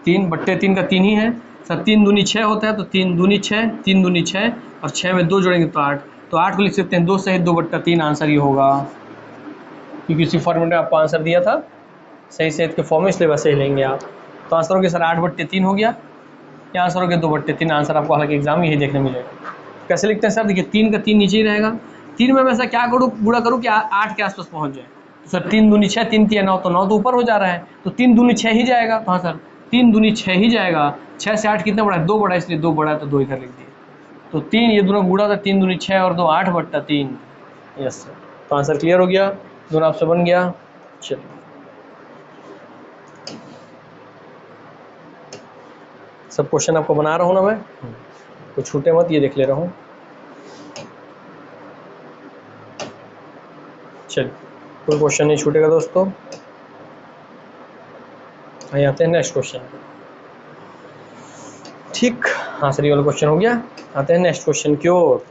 3/3 का 3 ही है सर, 3 दूनी 6 होता है, तो 3 दूनी 6, 3 दूनी 6 और 6 में 2 जोड़ेंगे तो 8, तो 8 को लिख सकते हैं 2 सहित 2/3, आंसर ये होगा, क्योंकि इसी फॉर्मेट में आपको आंसर दिया था सही सहित के फॉर्म में, इसलिए वैसे ही लेंगे आप। तो आंसर हो गया सर 8/3 हो गया, या आंसर हो गया 2/3, आंसर आपको हालांकि एग्जाम में यही देखने मिलेगा। कैसे लिखते हैं सर, देखिए 3 का 3 नीचे ही रहेगा, 3 में मैं ऐसा क्या करूँ, गुणा करूँ कि 8 के आसपास पहुँच जाए, तो सर 3 दूनी 6, 3 3 9, तो 9 तो ऊपर हो जा रहा है, तो 3 दूनी 6 ही जाएगा, तो हाँ सर 3 दूनी 6 ही जाएगा, 6 से 8 कितना बड़ा है, 2 बड़ा है, इसलिए 2 बड़ा है, तो 2 इधर लिख दिए, तो 3 ये दोनों गुणा था, 3 दूनी 6 और 2 8/3, यस सर। तो आंसर क्लियर हो गया, दोनों आपसे बन गया। चलिए सब क्वेश्चन आपको बना रहा हूँ ना मैं, कुछ छूटे मत, ये देख ले रहा हूँ। चलिए कोई क्वेश्चन नहीं छूटेगा दोस्तों, आइए आते हैं नेक्स्ट क्वेश्चन। ठीक, हाँ सर ये वाला क्वेश्चन हो गया, आते हैं नेक्स्ट क्वेश्चन की ओर।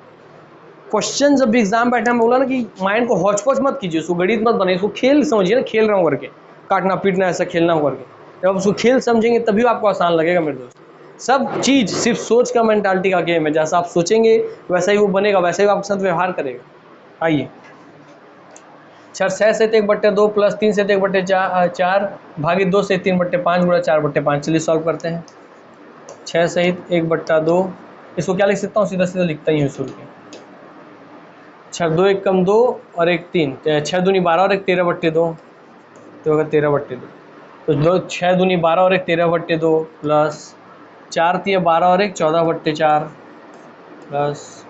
क्वेश्चन जब भी एग्जाम बैठा, मैं बोला ना कि माइंड को हौच पौच मत कीजिए, उसको गणित मत बनाइए, इसको खेल समझिए ना, खेल रहा हूँ करके, काटना पीटना ऐसा खेलना हो करके, जब उसको खेल समझेंगे तभी आपको आसान लगेगा मेरे दोस्त। सब चीज़ सिर्फ सोच का, मेंटालिटी का गेम है, जैसा आप सोचेंगे वैसा ही वो बनेगा, वैसा ही आपके साथ व्यवहार करेगा। आइए सर 6 से 1/2 प्लस 3 से 1/4 भागित 2 से 3/5 गुणा 4/5, चलिए सॉल्व करते हैं। 6 सहित 1/2, इसको क्या लिख सकता हूँ, सीधा सीधा लिखता ही हूँ शुरू के, 6 2 1 कम 2 और 1 3, 6 दूनी 12 और 1 13/2, तो अगर 13/2, तो 2 6 दूनी 12 और 1 13/2 प्लस 4 3 12 और 1 14/4 प्लस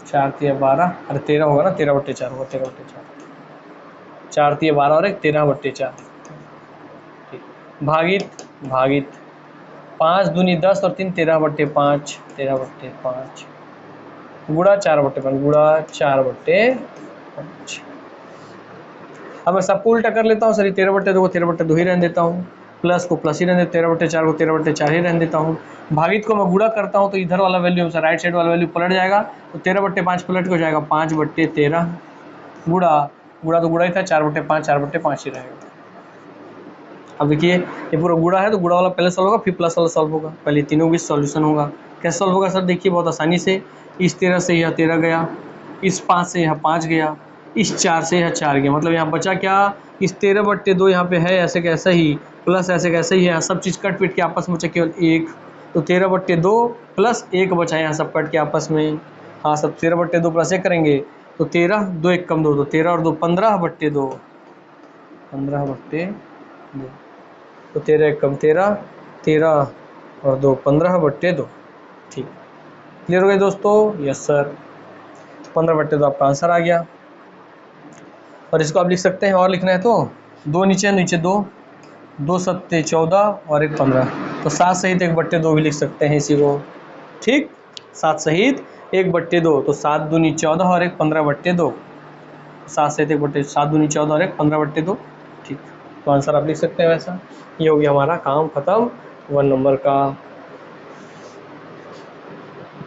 4 3 12, अरे 13 होगा ना, 13/4 होगा, 13/4, 4 3 12 और 1 13/4, भागित भागित 5 दूनी 10 और 3 13/5, 13/5 गुणा 4/5 गुणा 4/5। अब मैं सबको उल्टा कर लेता हूँ सर, 13/2 को 13/2 ही रहने देता हूँ, प्लस को प्लस ही रहने देता हूँ, 13/4 को 13/4 ही रहने देता हूँ, भागित को मैं गुणा करता हूँ तो इधर वाला वैल्यू सर राइट साइड वाला वैल्यू पलट जाएगा, तो 13/5 पलट हो जाएगा 5/13, गुणा गुणा तो गुणा ही था, 4/5 4/5 ही रहेगा। अब देखिए ये पूरा गुणा है, तो गुणा वाला पहले सॉल्व होगा, फिर प्लस वाला सॉल्व होगा, पहले तीनों भी सॉल्यूशन होगा। कैसे सॉल्व होगा सर, देखिए बहुत आसानी से, इस 13 से यह 13 गया, इस 5 से यह 5 गया, इस 4 से यह 4 गया, मतलब यहाँ बचा क्या, इस 13/2 यहाँ पे है ऐसे कैसे ही, प्लस ऐसे कैसे ही है, सब चीज़ कट पीट के आपस में बचा केवल 1, तो 13/2 प्लस 1 बचा, यहाँ सब कट के आपस में, हाँ सब 13/2 प्लस 1 करेंगे तो 13, 2 1 कम 2, तो 13 और 2 15/2, 15/2, तो 13 1 कम 13, 13 और 2 15/2, ठीक क्लियर हो गए दोस्तों, यस सर 15/2 आपका आंसर आ गया। और इसको आप लिख सकते हैं, और लिखना है तो 2 नीचे नीचे 2, 2 सत्ते 14 और 1 15, तो 7 सहित 1/2 भी लिख सकते हैं इसी को। ठीक, 7 सहित 1/2, तो 7 दूनी 14 और 1 15/2, 7 सहित 7 दूनी 14 और 1 15/2। ठीक, तो आंसर आप लिख सकते हैं वैसा। ये हो गया हमारा काम खत्म 1 नंबर का।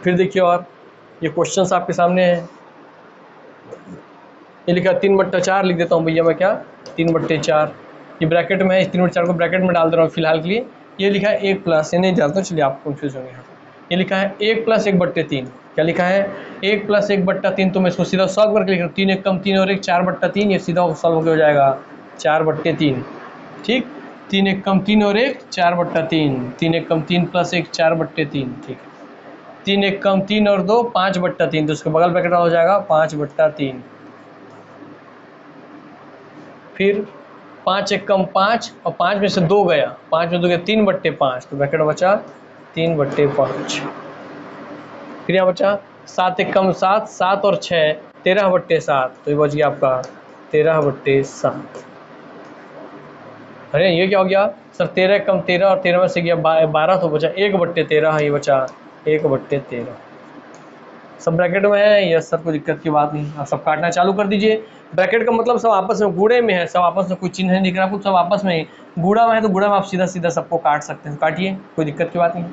फिर देखिए, और ये क्वेश्चंस आपके सामने है। ये लिखा 3/4 लिख देता हूँ भैया मैं, क्या 3/4, ये ब्रैकेट में है, इस 3/4 को ब्रैकेट में डाल दे रहा हूँ फिलहाल के लिए। ये लिखा है 1 प्लस, ये नहीं डालता हूँ, चलिए आप कंफ्यूज होंगे यहाँ। ये लिखा है 1 + 1/3, क्या लिखा है 1 + 1/3, तो मैं इसको सीधा सॉल्व करके लिख रहा हूँ। 3 × 1 = 3 और 1 4/3, ये सीधा सॉल्व होकर हो जाएगा 4/3। ठीक, 3 × 1 = 3 और 1 4/3, 3 × 1 = 3 + 1 4/3। ठीक, 3 × 1 = 3 और 2 5/3, तो उसके बगल ब्रैकेट हो जाएगा 5/3। फिर 5 × 1 = 5 और 5 में से 2 गया, 5 में 2 गया 3/5, तो ब्रैकेट बचा 3/5। फिर यहाँ बचा 7 × 1 = 7, 7 और 6 13/7, तो ये बच गया आपका 13/7। अरे ये क्या हो गया सर, 13 × 1 = 13 और 13 में से गया 12, तो बचा 1/13, ये बचा 1/13। सब ब्रैकेट में है, यस सर, कोई दिक्कत की बात नहीं। आप सब काटना चालू कर दीजिए। ब्रैकेट का मतलब सब आपस में गुणे में है, सब आपस में कोई चिन्ह नहीं दिख रहा आपको, सब आपस में गुणा में है, तो गुणा में आप सीधा सीधा सबको काट सकते हैं, काटिए, कोई दिक्कत की बात नहीं।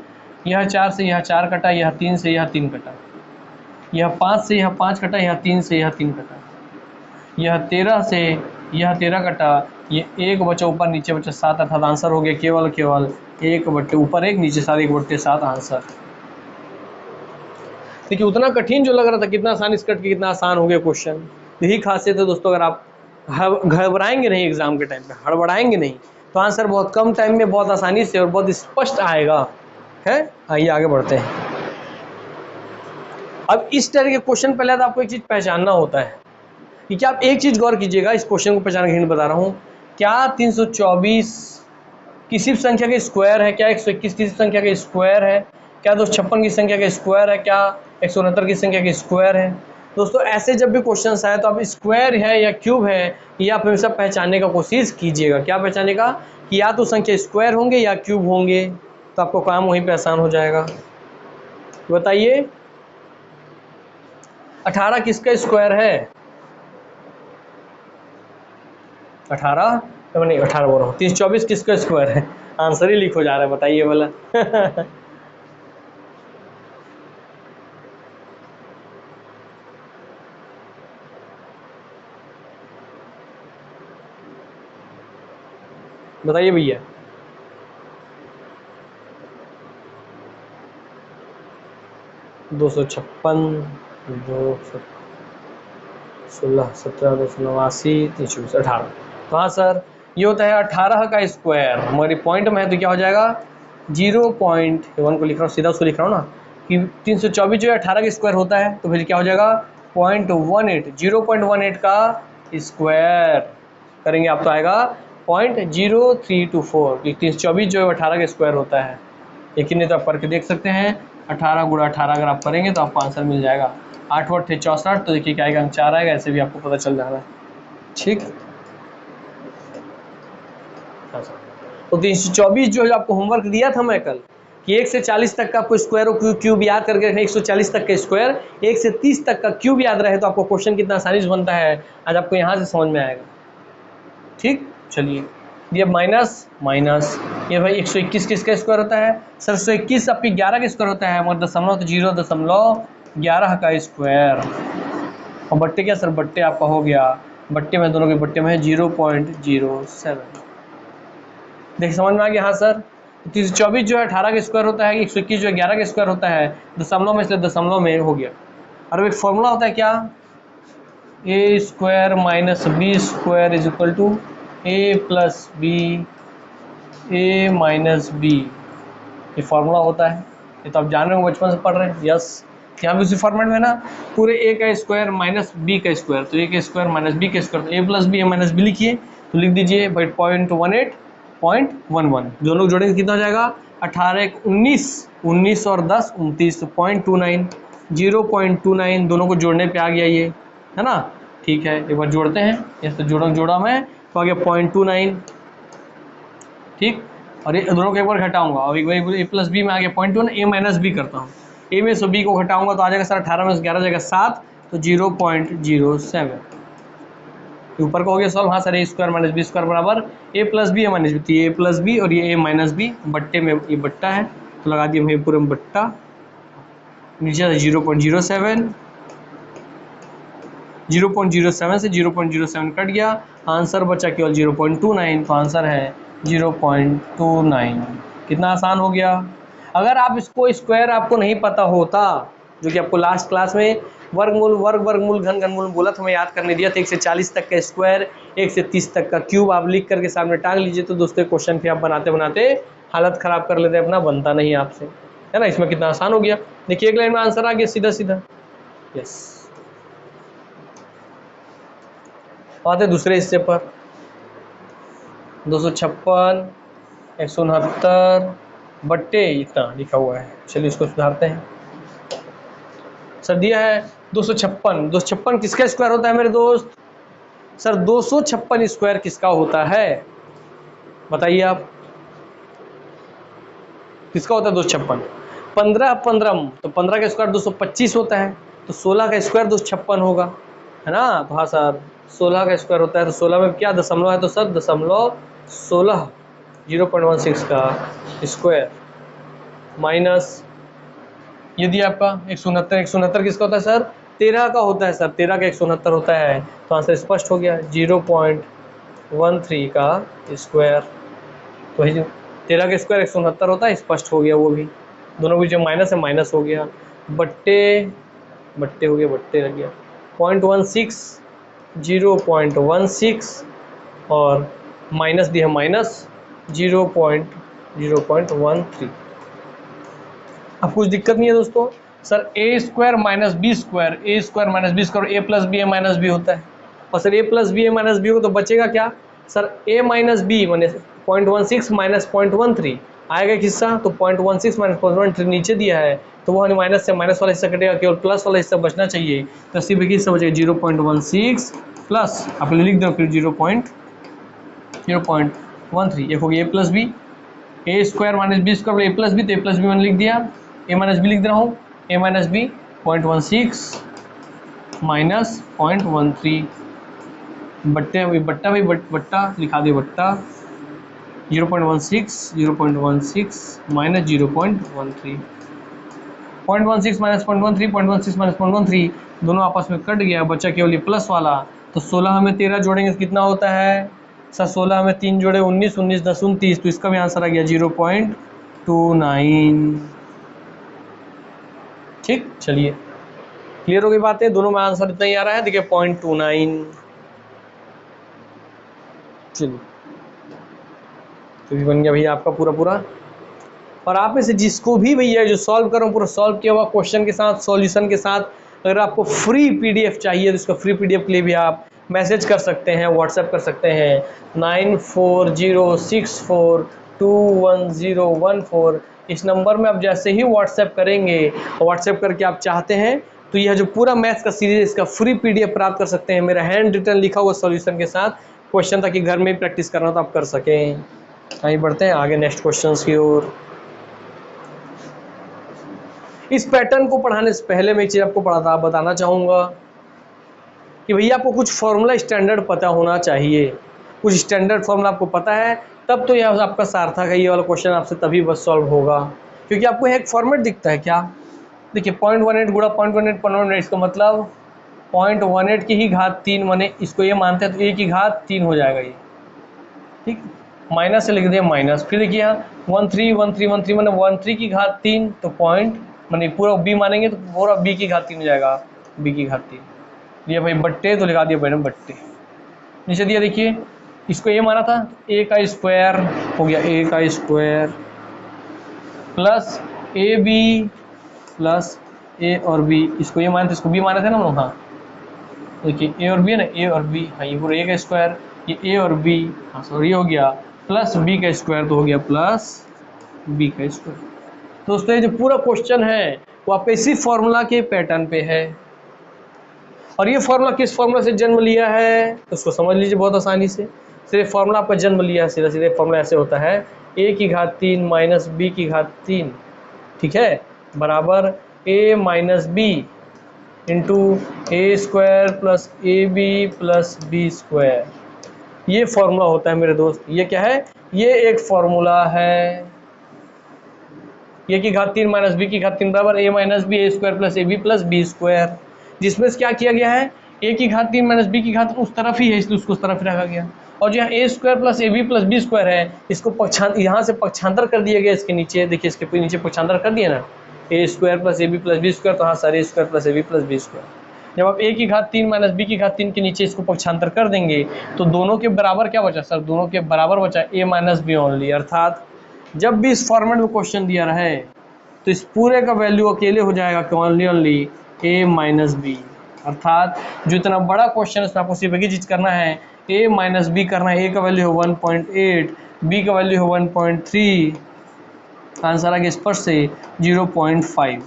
यह 4 से यह 4 कटा, यह 3 से यह 3 कटा, यह 5 से यह 5 कटा, यह 3 से यह 3 कटा, यह 13 से यह 13 कटा, ये 1 बचा, ऊपर नीचे बचा 7, अर्थात आंसर हो गया केवल 1/, ऊपर 1 नीचे 7, 1/7 आंसर। देखिए उतना कठिन जो लग रहा था, कितना आसान इसकट के कितना आसान हो गया क्वेश्चन। यही खासियत है दोस्तों, अगर आप घबराएंगे नहीं एग्जाम के टाइम पे, हड़बड़ाएंगे नहीं, तो आंसर बहुत कम टाइम में बहुत आसानी से और बहुत स्पष्ट आएगा है। आइए आगे बढ़ते हैं। अब इस तरह के क्वेश्चन पहले तो आपको एक चीज पहचानना होता है कि क्या, आप एक चीज गौर कीजिएगा, इस क्वेश्चन को पहचान के बता रहा हूँ, क्या 324 किसी भी संख्या के स्क्वायर है, क्या 121 किसी संख्या के स्क्वायर है, क्या 256 की संख्या के स्क्वायर है, क्या 169 की संख्या के स्क्वायर है। दोस्तों ऐसे जब भी क्वेश्चंस आए तो आप स्क्वायर है या क्यूब है, ये आप हमेशा पहचानने का कोशिश कीजिएगा। क्या पहचानने का, कि या तो संख्या स्क्वायर होंगे या क्यूब होंगे, तो आपको काम वहीं पे आसान हो जाएगा। बताइए 18 किसका स्क्वायर है, 18 नहीं 18 बोल रहा हूँ, 324 किसका स्क्वायर है, आंसर ही लीक हो जा रहा है, बताइए वाला। बताइए भैया, दो 16, 17, 289, 324, 18। तो हाँ सर, ये होता है 18 का स्क्वायर। हमारी पॉइंट में है तो क्या हो जाएगा 0.1 को लिख रहा हूँ, सीधा उसको लिख रहा हूँ ना, कि 324 जो है 18 का स्क्वायर होता है, तो फिर क्या हो जाएगा 0.18, 0.18 का स्क्वायर करेंगे आप तो आएगा 0.0324, 324 जो है 18 का स्क्वायर होता है। लेकिन नहीं तो आप करके देख सकते हैं, 18 × 18 अगर आप करेंगे तो आपको आंसर मिल जाएगा 8 × 8 = 64, तो देखिए क्या आएगा 4 आएगा, ऐसे भी आपको पता चल जाएगा। ठीक, तो 324 जो है आपको होमवर्क दिया था मैं कल, कि 1 से 40 तक का आपको स्क्वायर और क्यूब याद करके रखना, 140 तक का स्क्वायर, 1 से 30 तक का क्यूब याद रहे तो आपको क्वेश्चन कितना आसानी से बनता है, आज आपको यहाँ से समझ में आएगा। ठीक, चलिए ये माइनस माइनस, ये भाई 121 किसका स्क्वायर होता है सर, 121 आपकी 11 का स्क्वायर होता है, मगर दशमलव तो 0.11 का स्क्वायर। और बट्टे क्या सर, बट्टे आपका हो गया, बट्टे में दोनों के बट्टे में है 0.07। देखिए समझ में आ गया। हाँ सर, 324 जो है 18 का स्क्वायर होता है, 121 जो है 11 का स्क्वायर होता है, दशमलव में, इसलिए दशमलव में हो गया। और एक फॉर्मूला होता है क्या, a² - b² = a + b a - b, ये फार्मूला होता है, ये तो आप जान रहे हो, बचपन से पढ़ रहे हैं। यस, यहाँ भी उसी फॉर्मेट में ना, पूरे a का स्क्वायर माइनस b का स्क्वायर, तो a का स्क्वायर माइनस b का square, a + b a - b लिखिए, तो लिख दीजिए भाई 0.18 0.11, दोनों जोड़ेंगे कितना हो जाएगा 18 × 19, 19 और 10 29, तो 0.29, 0.29 दोनों को जोड़ने पे आ गया ये, है ना। ठीक है, एक बार जोड़ते हैं, ये तो जोड़ा मैं, तो आ गया 0.29, ठीक। और ये दोनों को एक बार घटाऊंगा और एक बार ए प्लस बी में आ गया 0.1, ए माइनस बी करता हूँ। ए में से बी को घटाऊंगा तो आ जाएगा सर 18 में से 11 जाएगा 7, तो 0.07। ऊपर का हो गया सॉल्व। हाँ sir, a square minus B square बराबर ए प्लस बी ए माइनस बी, तो ये ए प्लस बी और ये ए माइनस बी बट्टे में ये बट्टा है तो लगा दिया मैं पूरे में बट्टा, नीचे 0.07, 0.07 से 0.07 कट गया, आंसर बचा केवल 0.29, तो आंसर है 0.29। कितना आसान हो गया। अगर आप इसको स्क्वायर आपको नहीं पता होता, जो कि आपको लास्ट क्लास में वर्गमूल वर्गमूल घन घनमूल बोला था, मैं याद करने दिया था 1 से 40 तक का स्क्वायर, 1 से 30 तक का क्यूब आप लिख करके सामने टांग लीजिए, तो दोस्तों क्वेश्चन फिर आप बनाते बनाते हालत खराब कर लेते, अपना बनता नहीं आपसे, है ना। इसमें कितना आसान हो गया। देखिए एक लाइन में आंसर आ गया सीधा सीधा। यस, आते दूसरे हिस्से पर। 256 169 बट्टे इतना लिखा हुआ है। चलिए इसको सुधारते हैं। सर दिया है 256, 256 किसका स्क्वायर होता है मेरे दोस्त? सर 256 स्क्वायर किसका होता है बताइए आप, किसका होता है 256? 15 15, तो 15 का स्क्वायर 225 होता है, तो 16 का स्क्वायर 256 होगा, है ना। तो हाँ सर 16 का स्क्वायर होता है, तो 16 में क्या दशमलव है, तो सर दशमलव 16, 0.16 का स्क्वायर माइनस ये दिया आपका 169, 169 किसका होता है सर? 13 का होता है सर, 13 का 169 होता है, तो आंसर स्पष्ट हो गया 0.13 का स्क्वायर। तो 13 का स्क्वायर 169 होता है, स्पष्ट हो गया वो भी। दोनों बीच में माइनस है, माइनस हो गया, बट्टे बट्टे हो गया, बट्टे लग गया 0.16, 0.16 और माइनस दिया माइनस 0.13। अब कुछ दिक्कत नहीं है दोस्तों। Sir a square minus B square, a square minus B square, A plus B A minus B होता है, और सर ए प्लस बी ए माइनस बी हो तो बचेगा क्या सर? ए माइनस बी माने 0.16 माइनस 0.13 आएगा एक हिस्सा, तो 0.16 माइनस 0.13 नीचे दिया है, तो वो माइनस से माइनस वाला हिस्सा कटेगा, केवल प्लस वाला हिस्सा बचना चाहिए, तो सिर्फ एक हिस्सा बचेगा 0.16 प्लस आप लिख दो फिर 0.13। एक हो गया ए plus B, A square minus B square A plus B, तो ए प्लस बी मैंने लिख दिया, ए माइनस बी लिख दे रहा हूँ, ए माइनस बी 0.16 माइनस 0.13 बट्टे बट्टा भाई बट्टा लिखा दे बट्टा 0.16 माइनस 0.13, 0.16 माइनस 0.13, 0.16 माइनस 0.13 दोनों आपस में कट गया, बचा केवल ये प्लस वाला, तो 16 में 13 जोड़ेंगे तो कितना होता है सर? 16 में 3 जोड़े 19, 19 10 29, तो इसका भी आंसर आ गया 0.29। ठीक, चलिए क्लियर हो गई बातें, दोनों में आंसर इतना ही आ रहा है, देखिए 0.29। चलिए तो भी बन गया भैया आपका पूरा पूरा। और आप में से जिसको भी भैया जो सॉल्व करो पूरा सॉल्व किया हुआ क्वेश्चन के साथ सॉल्यूशन के साथ, अगर आपको फ्री पीडीएफ चाहिए तो इसका फ्री पीडीएफ के लिए भी आप मैसेज कर सकते हैं, व्हाट्सएप कर सकते हैं 9406421014। इस नंबर में आप जैसे ही व्हाट्सएप करेंगे, व्हाट्सएप करके आप चाहते हैं तो यह जो पूरा मैथ्स का सीरीज इसका फ्री पीडीएफ प्राप्त कर सकते हैं, मेरा हैंड रिटन लिखा हुआ सॉल्यूशन के साथ क्वेश्चन, ताकि घर में ही प्रैक्टिस करना तो आप कर सकें। आइए बढ़ते हैं आगे नेक्स्ट क्वेश्चंस की ओर। इस पैटर्न को पढ़ाने से पहले मैं एक चीज़ आपको बताना चाहूँगा कि भैया आपको कुछ फॉर्मूला स्टैंडर्ड पता होना चाहिए। कुछ स्टैंडर्ड फॉर्मूला आपको पता है तब तो यह आपका सार्थक है, ये वाला क्वेश्चन आपसे तभी बस सॉल्व होगा, क्योंकि आपको एक फॉर्मेट दिखता है क्या, देखिए 0.18 गुणा 0.18, इसका मतलब 0.18 की ही घात 3, माने इसको ये मानते हैं तो ए की घात 3 हो जाएगा ये, ठीक। माइनस से लिख दिया माइनस, फिर देखिए यहाँ 13 माने 13 की घात 3, तो पॉइंट माने पूरा बी मानेंगे तो पूरा बी की घात 3 हो जाएगा, बी की घात 3 दिया भाई बट्टे, तो लिखा दिया मैडम बट्टे। नीचे दिया देखिए इसको ए माना था, ए का स्क्वायर हो गया, ए का square plus A B plus a और बी, इसको ए माने थे इसको बी माने थे ना हम लोग, हाँ देखिए ए और बी है ना, ए और बी, हाँ ये पूरा ए का स्क्वायर, ये ए और बी, हाँ सॉरी हो गया प्लस बी का स्क्वायर, तो हो गया प्लस बी का स्क्वायर। दोस्तों ये जो पूरा क्वेश्चन है वो आप इसी फॉर्मूला के पैटर्न पे है, और ये फॉर्मूला किस फॉर्मूला से जन्म लिया है उसको समझ लीजिए बहुत आसानी से। सीधे फॉर्मूला आपका जन्म लिया है, सीधा सीधे फॉर्मूला ऐसे होता है a की घात 3 माइनस b की घात 3, ठीक है, बराबर a minus B into A square plus A B plus B square. ये फॉर्मूला होता है मेरे दोस्त। ये क्या है? ये एक फॉर्मूला है। ए की घात 3 माइनस बी की घात 3 बराबर a minus B A square plus A B plus B square, जिसमें से क्या किया गया है, a की घात 3 माइनस बी की घात उस तरफ ही है इसलिए उसको उस तरफ रखा गया, और जो यहाँ a square plus A B plus B square है इसको यहाँ से पक्षांतर कर दिया गया इसके नीचे। देखिए इसके नीचे पक्षांतर कर दिया ना, a square plus A B plus B square, तो हाँ sir a square plus A B plus B square. जब आप a की घात 3 माइनस बी की घात 3 के नीचे इसको पक्षांतर कर देंगे तो दोनों के बराबर क्या बचा सर? दोनों के बराबर बचा a माइनस बी ओनली। अर्थात जब भी इस फॉर्मेट में क्वेश्चन दिया रहे तो इस पूरे का वैल्यू अकेले हो जाएगा कि ओनली a माइनस बी। अर्थात जो इतना बड़ा क्वेश्चन है उसमें आपको सिर्फ एक ही चीज़ करना है, a माइनस बी करना है। a का वैल्यू है 1.8, b का वैल्यू है 1.3, आंसर आ गया स्पष्ट से 0.5।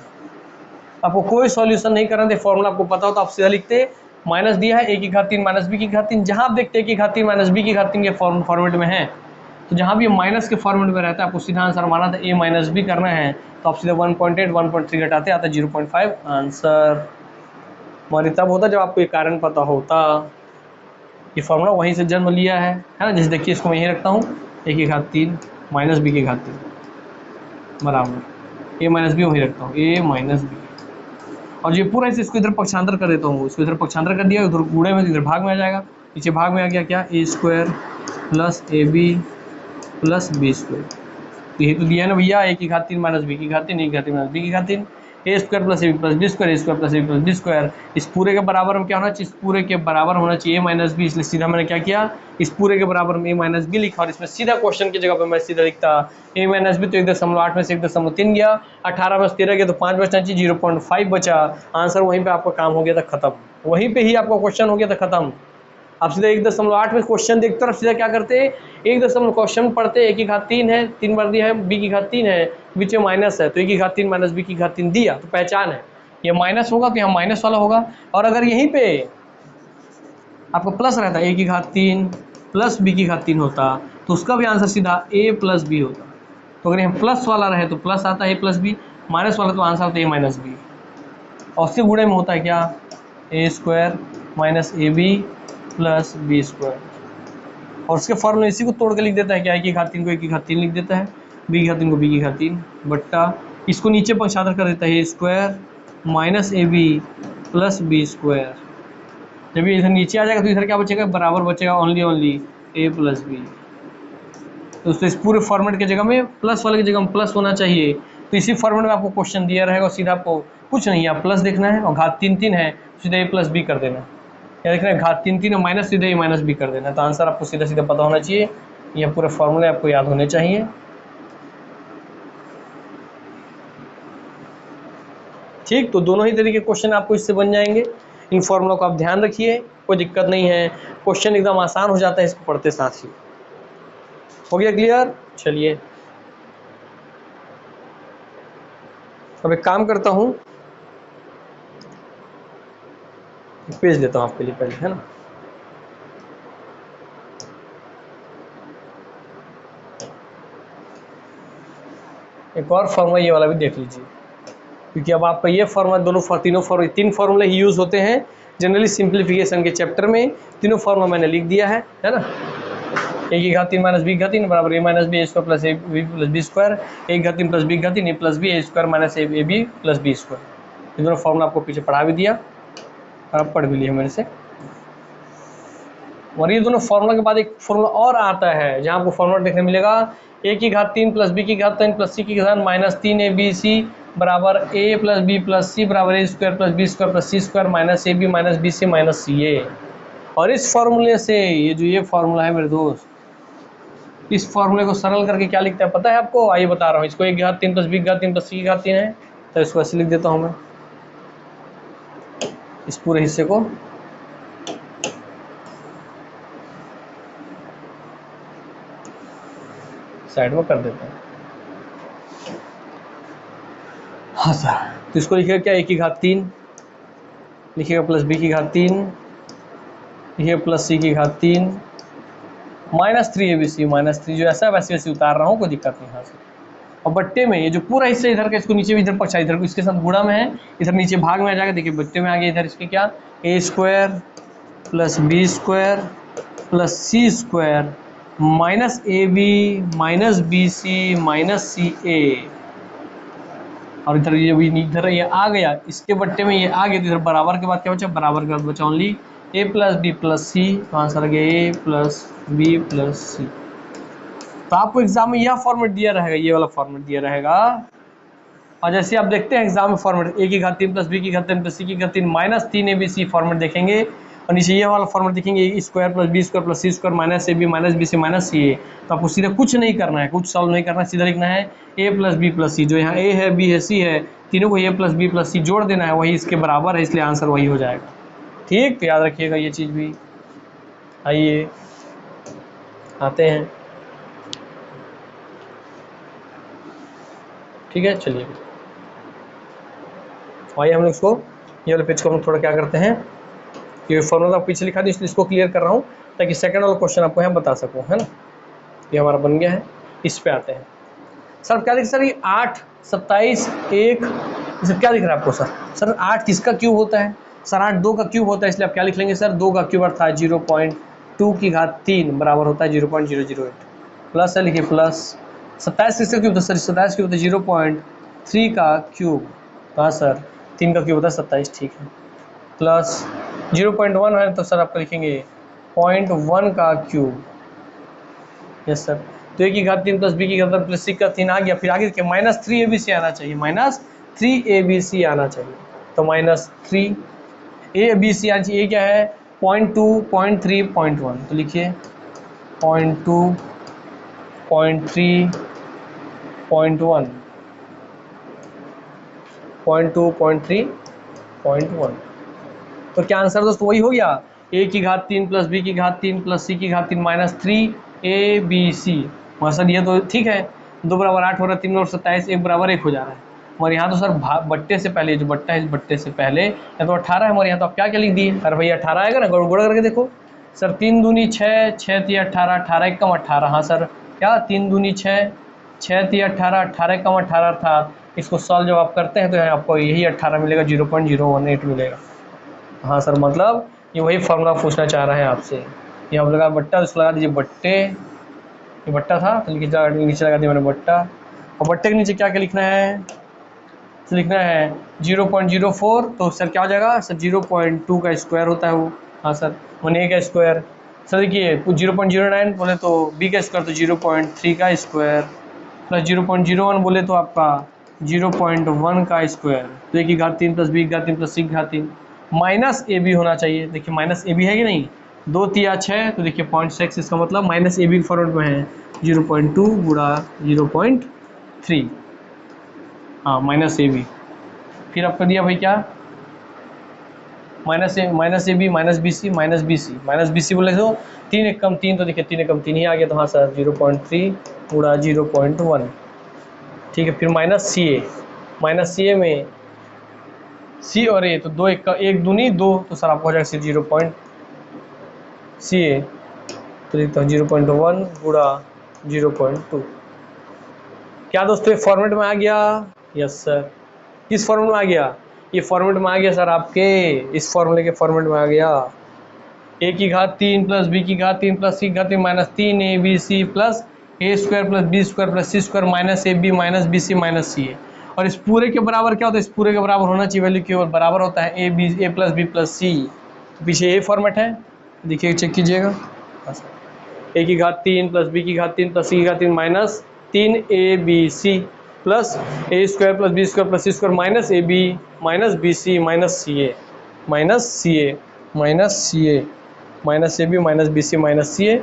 आपको कोई सॉल्यूशन नहीं करना थे, फॉर्मूला आपको पता हो तो आप सीधा लिखते, माइनस दिया है a की घात 3 माइनस बी की घात 3, जहाँ आप देखते हैं कि घात 3 माइनस बी की घात 3 के फॉर्मेट में है तो जहाँ भी माइनस के फॉर्मेट में रहता है आपको सीधा आंसर माना था a माइनस बी करना है, तो आप सीधे 1.8 1.3 घटाते आता है 0.5 आंसर। हमारी तब होता जब आपको ये कारण पता होता। ये फॉर्मूला वहीं से जन्म लिया है ना। जैसे देखिए इसको मैं यहीं रखता हूँ, a की घात 3 माइनस बी की घात 3 बराबर a माइनस बी वहीं रखता हूँ, a माइनस बी, और ये पूरा इसे इसको इधर पक्षांतर कर देता हूँ। इसको इधर पक्षांतर कर दिया, उधर गुणे में इधर भाग में आ जाएगा, पीछे भाग में आ गया क्या, a square plus A B plus B square. यही तो दिया है ना भैया, a की घात 3 माइनस बी की घात 3, a की घात 3 माइनस बी की घात 3, a square plus A B plus B square, a square plus A B plus B square. इस पूरे के बराबर में क्या होना चाहिए? इस पूरे के बराबर होना चाहिए a माइनस बी, इसलिए सीधा मैंने क्या किया, इस पूरे के बराबर में a माइनस बी लिखा, और इसमें सीधा क्वेश्चन की जगह पर मैं सीधा लिखता a माइनस बी, तो 1.8 में से 1.3 गया, 18 में से 13 गया तो 5 बचना चाहिए, 0.5 बचा। आंसर वहीं पर आपका काम हो गया था खत्म, वहीं पर ही आपका क्वेश्चन हो गया था खत्म। आप सीधा 1.8 में क्वेश्चन देखते और सीधा क्या करते, 1 क्वेश्चन पढ़ते, a की घात 3 है, 3 बार दिया है, b की घात 3 है, बीच में माइनस है तो a की घात 3 माइनस b की घात 3 दिया तो पहचान है ये माइनस होगा तो यहाँ माइनस वाला होगा। और अगर यहीं पे आपको प्लस रहता, a की घात 3 प्लस b की घात 3 होता तो उसका भी आंसर सीधा a प्लस बी होता। तो अगर यहाँ प्लस वाला रहे तो प्लस आता है a प्लस बी, माइनस वाला तो आंसर आता है a माइनस बी, और उसके गुणे में होता है क्या, a square minus A B plus B square. और उसके फॉर्मूले इसी को तोड़ के लिख देता है क्या, a की घात 3 को a की घात 3 लिख देता है, b की घात 3 को b की घात 3 बट्टा इसको नीचे पक्षांतर कर देता है, a square minus A B plus B square. जब ये इधर नीचे आ जाएगा तो इधर क्या बचेगा, बराबर बचेगा ओनली a प्लस बी। तो इस पूरे फॉर्मेट की जगह में प्लस वाले की जगह में प्लस होना चाहिए, तो इसी फॉर्मेट में आपको क्वेश्चन दिया रहेगा और सीधा आपको कुछ नहीं, आप प्लस देखना है और घात 3 3 है सीधा a प्लस बी कर देना, या देख रहे हैं घात 3 3 और माइनस सीधे a माइनस बी कर देना। तो आंसर आपको सीधा सीधा पता होना चाहिए, यह पूरे फॉर्मूले आपको याद होने चाहिए। ठीक, तो दोनों ही तरीके क्वेश्चन आपको इससे बन जाएंगे। इन फॉर्मूलों को आप ध्यान रखिए, कोई दिक्कत नहीं है, क्वेश्चन एकदम आसान हो जाता है इसको पढ़ते साथ ही। हो गया क्लियर? चलिए अब एक काम करता हूँ, पेज लेता हूँ आपके लिए पहले, है ना। एक और फॉर्मूला ये वाला भी देख लीजिए, क्योंकि अब आपका ये फॉर्मूला तीन फॉर्मूले ही यूज़ होते हैं जनरली सिंप्लीफिकेशन के चैप्टर में। तीनों फॉर्मूला मैंने लिख दिया है ना। a की घात 3 माइनस b की घात 3 बराबर a minus B square plus A B plus B square, a की घात 3 प्लस b की घात 3 a plus B A square minus A B plus B square. ये दोनों फॉर्मूला आपको पीछे पढ़ा भी दिया और आप पढ़ भी लिया मेरे से। और ये दोनों फॉर्मूला के बाद एक फॉर्मूला और आता है जहाँ आपको फॉर्मूला देखने मिलेगा, a की घात 3 प्लस b की घात 3 प्लस c की घात माइनस 3abc बराबर a plus b plus c बराबर a square plus B square plus C square minus A B minus B C minus सी ए। और इस फॉर्मूले से ये फॉर्मूला है मेरे दोस्त, इस फॉर्मूले को सरल करके क्या लिखता है पता है आपको? आइए बता रहा हूँ। इसको a की घात 3 प्लस b की घात 3 प्लस c की घात 3 है तो इसको ऐसे लिख देता हूँ मैं, इस पूरे हिस्से को साइड में कर देते हैं। हाँ सर, तो इसको लिखेगा क्या, a की घात 3 लिखिएगा प्लस बी की घात 3, लिखिए प्लस सी की घात 3 माइनस 3 -3 जो ऐसा वैसे वैसे उतार रहा हूँ, कोई दिक्कत नहीं यहाँ से। और बट्टे में ये जो पूरा हिस्सा इधर का, इसको नीचे भी इधर पक्षा इधर को इसके साथ गुणा में है, इधर नीचे भाग में आ जाएगा। देखिए बट्टे में आ गया इधर इसके क्या, a square plus B square plus C square minus A B minus B C minus सी ए। और इधर ये भी इधर ये आ गया, इसके बट्टे में ये आ गया, तो इधर बराबर के बाद क्या बचा, बराबर के बाद बचा ओनली ए प्लस बी प्लस सी। तो आंसर आ गया ए प्लस बी प्लस सी। तो आपको एग्जाम में यह फॉर्मेट दिया रहेगा, ये वाला फॉर्मेट दिया रहेगा। और जैसे आप देखते हैं एग्जाम में फॉर्मेट ए की घात 3 प्लस बी की घात 3 प्लस सी की घात 3 minus 3 A B C format देखेंगे, और नीचे ये वाला फॉर्मेट देखेंगे A square plus B square plus C square minus A B minus B C minus C A. तो आपको सीधा कुछ नहीं करना है, कुछ सॉल्व नहीं करना है, सीधा लिखना है ए प्लस बी प्लस सी। जो यहाँ ए है, बी है, सी है, तीनों को ए प्लस बी प्लस सी जोड़ देना है, वही इसके बराबर है, इसलिए आंसर वही हो जाएगा। ठीक, तो याद रखिएगा ये चीज़ भी। आइए आते हैं, ठीक है, चलिए आइए हम लोग इसको ये वाले पेज को हम थोड़ा क्या करते हैं, ये फॉर्मूला आप पीछे लिखा दी, इसलिए इसको क्लियर कर रहा हूँ ताकि सेकंड वाला क्वेश्चन आपको यहाँ बता सकूँ, है ना। ये हमारा बन गया है, इस पे आते हैं। सर क्या लिख, सर ये 8 27 1 सर क्या लिख रहा है आपको? सर 8 किसका क्यूब होता है? सर 8 2 का क्यूब होता है, इसलिए आप क्या लिख लेंगे सर, 2 का क्यूब अर्थात 0.2 की घात 3 बराबर होता है 0.008 प्लस है, लिखिए प्लस 27 किसका क्यूब था सर? 27 क्यूब होता है 0.3 का क्यूब। हाँ सर 3 का क्यूब होता है 27, ठीक है, प्लस 0.1 है तो सर आपका लिखेंगे 0.1 का क्यूब। यस सर, तो ए की घात 3 प्लस बी की घात 3 प्लस सी का 3 आ गया, फिर आगे देखिए माइनस 3 ABC आना चाहिए, माइनस 3 ABC आना चाहिए। तो माइनस 3 ABC आना चाहिए, ये क्या है 0.2 0.3 0.1, तो लिखिए 0.2 0.3 0.1 0.2 0.3 0.1। तो क्या आंसर दोस्तों वही हो गया, ए की घात 3 प्लस बी की घात 3 प्लस सी की घात 3 माइनस 3 ABC। सर ये तो ठीक है, 2 बराबर 8 हो रहा है, 3 और 27 1 बराबर 1 हो जा रहा है। हमारे यहाँ तो सर बट्टे से पहले, जो बट्टा है इस बट्टे से पहले या तो 18 है हमारे यहाँ, तो आप क्या क्या लिख दिए? अरे भैया 18 आएगा ना, गुणा करके देखो सर, 3 दूनी 6 6 3 18 18 1 कम 18। हाँ सर क्या 3 दूनी 6 6 3 18 18 1 कम 18 अर्थात इसको सॉल्व जब आप करते हैं तो आपको यही 18 मिलेगा, 0.018 मिलेगा। हाँ सर मतलब ये वही फॉर्मूला पूछना चाह रहा है आपसे। ये हम लगा बट्टा, उसको लगा दीजिए बट्टे, ये बट्टा था तो नीचे लगा दिया मैंने बट्टा, और बट्टे के नीचे क्या क्या लिखना है? तो लिखना है 0.04, तो सर क्या हो जाएगा सर 0.2 का स्क्वायर होता है वो। हाँ सर 1 का स्क्वायर, सर देखिए 0.09 बोले तो बी का स्क्वायर, तो 0.3 का स्क्वायर प्लस 0.01 बोले तो आपका 0.1 का स्क्वायर। तो ए की घात 3 प्लस बी की घात 3 प्लस सी की घात 3 माइनस ए बी होना चाहिए। देखिए माइनस ए बी है कि नहीं, 2 3 6, तो देखिए 0.6, इसका मतलब माइनस ए बी फॉर्मेट में है 0.2 गुणा 0.3, हाँ माइनस ए बी। फिर आपका दिया भाई क्या, minus A B minus B C minus B C बोले तो 3 1 कम 3, तो देखिए 3 1 कम 3 ही आ गया, तो हाँ सर 0.3 गुणा 0.1, ठीक है। फिर माइनस सी ए में सी और ए, तो 2 1 का 1 दूनी 2, तो सर आपको हो जाएगा सिर्फ 0.CA, तो लिखता हूँ 0.1 गुणा 0.2। क्या दोस्तों ये फॉर्मेट में आ गया? यस सर, किस फॉर्मेट में आ गया? ये फॉर्मेट में आ गया सर आपके इस फॉर्मूले के फॉर्मेट में आ गया। ए की घात 3 प्लस बी की घात 3 प्लस सी की घात 3 minus 3 ABC plus A square plus B square plus C square minus A B minus B C minus सी ए। और इस पूरे के बराबर क्या होता है? इस पूरे के बराबर होना चाहिए वैल्यू केवल बराबर होता है ए प्लस बी प्लस सी। पीछे ए फॉर्मेट है, देखिए चेक कीजिएगा, ए की घात 3 प्लस बी की घात 3 प्लस सी की घात 3 minus 3ABC plus A square plus B square plus C square minus A B minus B C minus C A minus C A minus C A minus A B minus B C minus C A,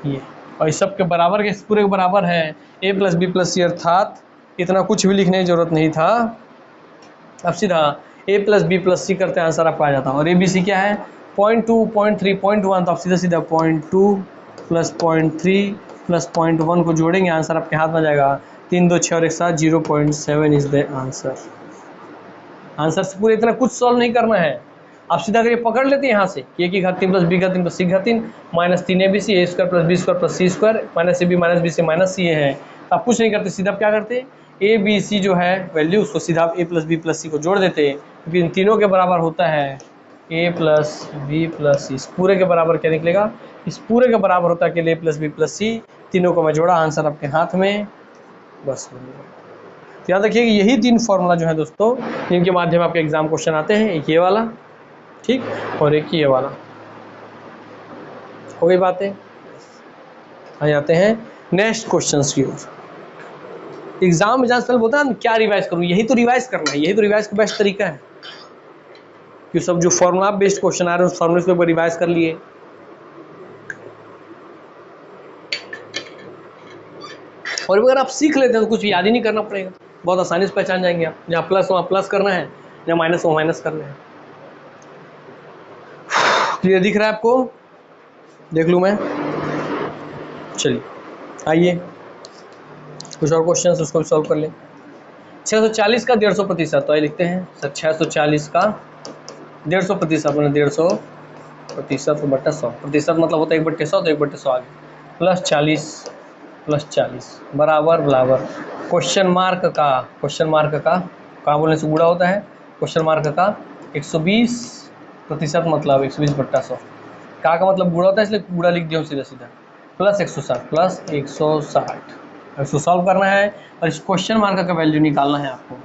ये और इस सब के बराबर के, इस पूरे के बराबर है ए प्लस बी प्लस सी, अर्थात इतना कुछ भी लिखने की जरूरत नहीं था। अब सीधा ए प्लस बी प्लस सी करते हैं, आंसर आपका आ जाता है। और ए बी सी क्या है 0.2 0.3 0.1, तो आप सीधा सीधा 0.2 प्लस 0.3 प्लस 0.1 को जोड़ेंगे, आंसर आपके हाथ में आ जाएगा 3 2 6 और एक साथ 0.7 इज द आंसर। आंसर से पूरे इतना कुछ सॉल्व नहीं करना है, आप सीधा करके पकड़ लेते हैं यहाँ से कि a की घात 3 प्लस b घात 3 प्लस c घात 3 minus 3abc a square plus b square plus c square minus ab minus b से माइनस c है। तो आप कुछ नहीं करते, सीधा आप क्या करते हैं a b c जो है वैल्यू उसको सीधा आप a plus b plus c को जोड़ देते हैं, क्योंकि इन तीनों के बराबर होता है a plus b plus c। इस पूरे के बराबर क्या निकलेगा, इस पूरे के बराबर होता है कि a plus b plus c। तीनों को मैं जोड़ा, आंसर आपके हाथ में बस। तो याद रखिए कि यही 3 फॉर्मूला जो है दोस्तों, जिनके माध्यम आपके एग्जाम क्वेश्चन आते हैं, एक ये वाला, ठीक, और एक ये वाला। हो गई बातें। आ जाते हैं नेक्स्ट क्वेश्चंस की ओर। एग्जाम में जहाँ बोलता है क्या रिवाइज करूँ, यही तो रिवाइज करना है, यही तो रिवाइज का बेस्ट तरीका है कि सब जो फॉर्मूला बेस्ड क्वेश्चन आ रहे हैं उस फॉर्मूले को रिवाइज कर लिए। और अगर आप सीख लेते हैं तो कुछ याद ही नहीं करना पड़ेगा, बहुत आसानी से पहचान जाएंगे आप। जहाँ प्लस वहाँ प्लस करना है, जहाँ माइनस वहाँ माइनस करना है। क्लियर दिख रहा है आपको? देख लूँ मैं, चलिए आइए कुछ और क्वेश्चन उसको भी सॉल्व कर ले। 640 का 150%, तो आइए लिखते हैं सर 640 का 150%, मैंने 150% बटा 100%, मतलब होता है 1/100, तो 1/100 आ गया, प्लस 40 बराबर क्वेश्चन मार्क का कहाँ बोलने से गुणा होता है, क्वेश्चन मार्क का 120% मतलब 120/100 का मतलब गुणा होता है, इसलिए गुणा लिख दिया सीधा सीधा, प्लस 160 इसको सॉल्व करना है और इस क्वेश्चन मार्क का वैल्यू निकालना है आपको।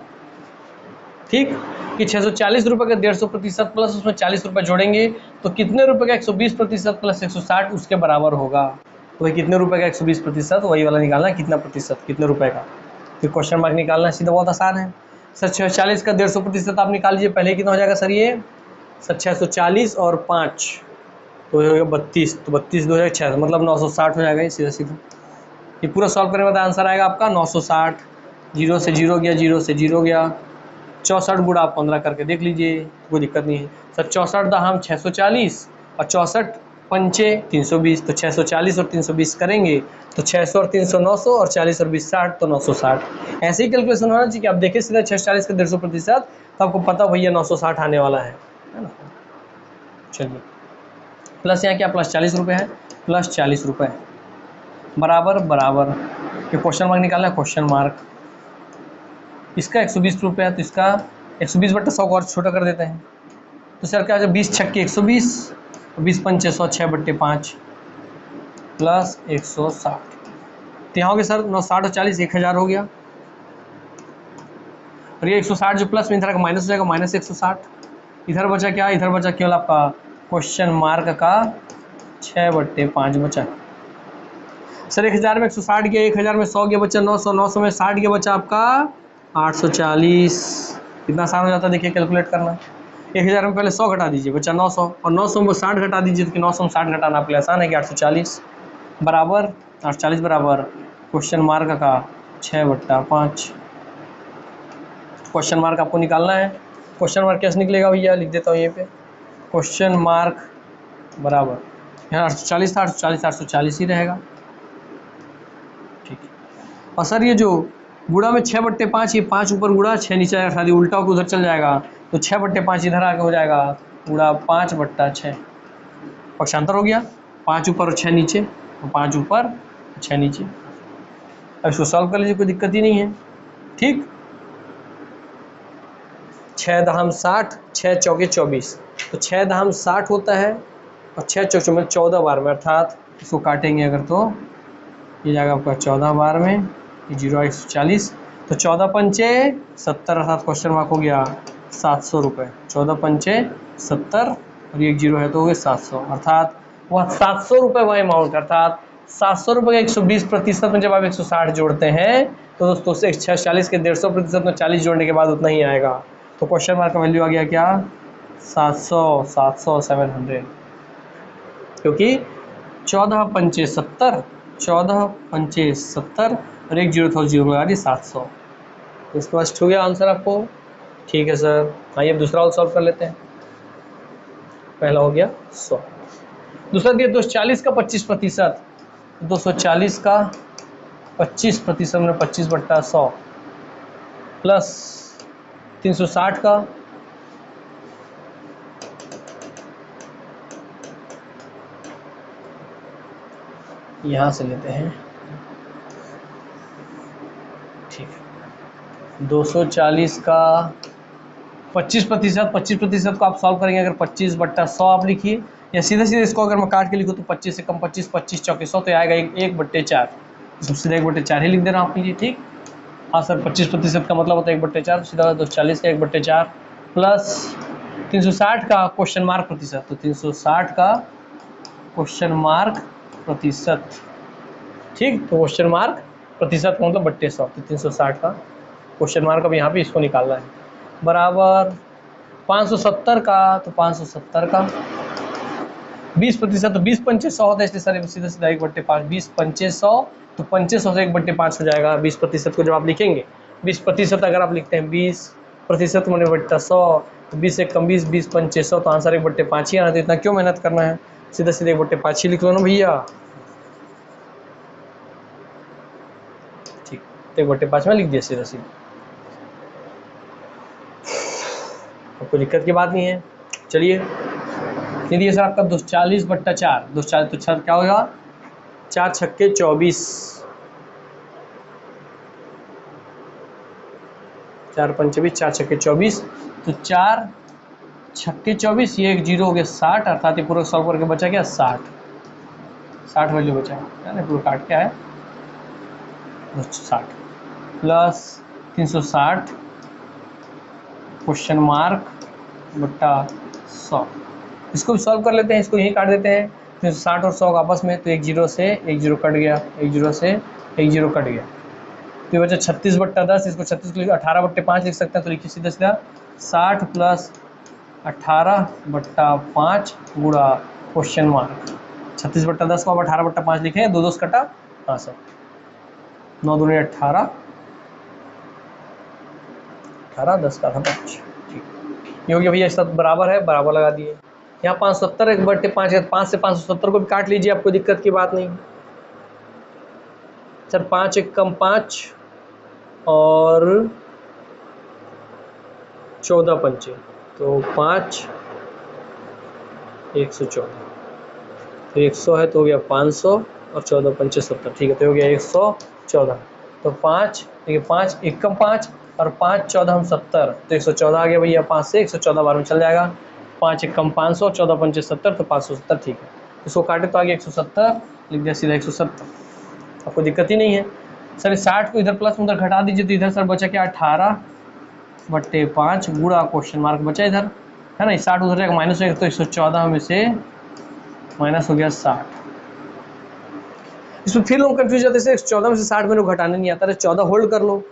ठीक, कि 640 रुपये का 150% प्लस उसमें 40 रुपये जोड़ेंगे तो कितने रुपए का 120% प्लस 160 उसके बराबर होगा। तो भाई कितने रुपए का 120%, वही वाला निकालना है, कितना प्रतिशत, कितने रुपए का, फिर क्वेश्चन मार्क निकालना है, सीधा बहुत आसान है सर। 640 का 150% आप निकाल लीजिए, पहले कितना हो जाएगा सर ये सर 640 और 5 तो हो जाएगा 32, तो 32 2 हज़ार 6, मतलब 960 हो जाएगा, सीधा सीधा। ये पूरा सॉल्व करने के बाद आंसर आएगा आपका 960, 0 से 0 गया, 0 से 0 गया, 64 गुणा आप 15 करके देख लीजिए, कोई दिक्कत नहीं है सर। 64 दाम 640 और 64 पंचे 320, तो 640 और 320 करेंगे तो 600 और 300 900 और 40 और 20 60, तो 960। ऐसे ही कैलकुलेशन होना चाहिए कि आप देखिए सीधा 640 का 150%, तो आपको पता भैया 960 आने वाला है ना। चलिए प्लस यहाँ क्या प्लस 40 रुपये है, प्लस 40 रुपये बराबर ये क्वेश्चन मार्क निकालना है, क्वेश्चन मार्क इसका 120 रुपये है, तो इसका 120/100 को और छोटा कर देते हैं, तो सर क्या 20 छक्के 120, 20 पंचे 100, 6/5 प्लस 160, तो यहाँ हो गया सर 960 और 40 1000 हो गया, और ये 160 जो प्लस में इधर का माइनस हो जाएगा, माइनस 160, इधर बचा क्या, इधर बचा केवल आपका क्वेश्चन मार्क का 6/5 बचा सर। 1000 में 160 गया, 1000 में 100 गया, बचा 900, 900 में 60 गया, बचा आपका 840। कितना आसान हो जाता है देखिए कैलकुलेट करना। 1000 में पहले 100 घटा दीजिए, बचा 900, और 900 में 60 घटा दीजिए, तो 900 में 60 घटाना आपके लिए आसान है कि 840 बराबर 840 बराबर क्वेश्चन मार्क का 6/5। क्वेश्चन मार्क आपको निकालना है, क्वेश्चन मार्क कैसे निकलेगा भैया, लिख देता हूँ ये पे, क्वेश्चन मार्क बराबर यहाँ 840 था, 840 ही रहेगा, ठीक है। और सर ये जो गुणा में 6/5, ये 5 ऊपर गुणा 6 नीचे आएगा, शादी उल्टा होकर उधर चल जाएगा, तो 6/5 इधर आके हो जाएगा गुणा 5/6, पक्षांतर हो गया, 5 ऊपर और 6 नीचे, 5 ऊपर 6 नीचे। अब इसको सॉल्व कर लीजिए, कोई दिक्कत ही नहीं है, ठीक। 6 दाम 60, 6 चौके 24, तो 6 दाम 60 होता है और 6 चौके में 14 बार में, अर्थात इसको काटेंगे अगर तो ये जाएगा आपका 14 बार में, 0 140, तो 14 पंचे 70, अर्थात क्वेश्चन मार्क हो गया 700 रुपये, 14 पंचे 70 और एक 0 है तो हो गया 700, अर्थात वह 700 रुपये वह अमाउंट, अर्थात 700 रुपये का 120% में जब आप 160 जोड़ते हैं तो दोस्तों 640 के 150% में 40 जोड़ने के बाद उतना ही आएगा, तो क्वेश्चन मार्क का वैल्यू आ गया क्या 700 क्योंकि 14 पंचे 70, 14 पंचे 70 और एक 0 था 0 आ रही 700, तो इसके बाद हो गया आंसर आपको, ठीक है सर। आइए अब दूसरा वाला सॉल्व कर लेते हैं। पहला हो गया 100, दूसरा दिया 240 का 25%, 240 का 25% में 25/100 प्लस 360 का यहाँ से लेते हैं, ठीक है। 240 का 25%, 25% को आप सॉल्व करेंगे अगर 25/100 आप लिखिए, या सीधे सीधे इसको अगर मैं काट के लिखूँ तो 25 से कम 25, 25 चौके 100 तो आएगा 1/4। इसको सीधा 1/4 ही लिख दे रहा हूँ आपके लिए, ठीक। हाँ सर, 25% का मतलब होता है 1/4, सीधा 240 का 1/4 प्लस 360 का क्वेश्चन मार्क प्रतिशत, तो 360 का क्वेश्चन मार्क प्रतिशत, ठीक। तो क्वेश्चन मार्क प्रतिशत का मतलब 1/100, तो 360 का क्वेश्चन मार्क अब यहाँ पे इसको निकालना है, बराबर 570 का, तो 570 का 20%, तो 20×5 होता है, इसलिए सर सीधा सीधा 1/5, 20×5 तो 500 से 1/5 हो जाएगा। 20% को जब आप लिखेंगे, 20% अगर आप लिखते हैं 20% मैंने 1/100, तो 20 से कम 20, 20×5 तो आंसर 1/5 ही आना, तो इतना क्यों मेहनत करना है, सीधा सीधा 1/5 ही लिख लो ना भैया, ठीक। तो 1/5 में लिख दिया सीधा सीधा, कोई दिक्कत की बात नहीं है। चलिए, यदि सर आपका 240/4, 240 तो सर क्या होगा, 4 छक्के 24, 4 पंचे 20, 4 छक्के 24, तो 4 छक्के 24, ये एक जीरो हो गया 60, अर्थात ये पूरा सॉल्व करके बचा क्या 60 वैल्यू बचा है ना, पूरा काट क्या है 60 प्लस 360 क्वेश्चन मार्क बट्टा 100, इसको भी सॉल्व कर लेते हैं, इसको यहीं काट देते हैं, 360 और 100 आपस में, तो एक जीरो से एक जीरो कट गया, एक जीरो से एक जीरो कट गया, तो ये बचा 36/10, इसको 36 को 18/5 लिख सकते हैं, तो लिखिए सीधा सीधा 60 प्लस 18/5 गुणा क्वेश्चन मार्क, 36/10 को आप 18/5 लिखें, 2 2 से कटा, हाँ सर 9 दूनी 18, 18 10 का था 5, ठीक, ये हो गया भैया, सब बराबर है, बराबर लगा दिए। यहाँ 570 1/5 है, 5 से 570 को भी काट लीजिए, आपको दिक्कत की बात नहीं सर, 5 एक कम 5 और 14 पंचे, तो 5 114, तो 100 है तो हो गया 500 और 14 पंचे 70, ठीक है, तो हो गया 114, तो 5 देखिए 5 एक कम 5 और 5 14 हम 70, तो 114 आ गया भैया, 5 से 114 बार में चल जाएगा, 5 एक कम 500, 14 पंचे 70, तो 570, ठीक है, इसको काटे तो आ गया 170, लिख दिया सीधा 170, आपको दिक्कत ही नहीं है। सर 60 को इधर प्लस उधर घटा दीजिए, तो इधर सर बचा क्या 18/5 गुणा क्वेश्चन मार्क बचा इधर, है ना, 60 उधर जाएगा माइनस हो गया, तो 114 में से माइनस हो गया 60, इसमें फिर लोग कंफ्यूज जाते हैं, 14 में से 60 में लोग घटाने नहीं आता है, 14 होल्ड कर लो,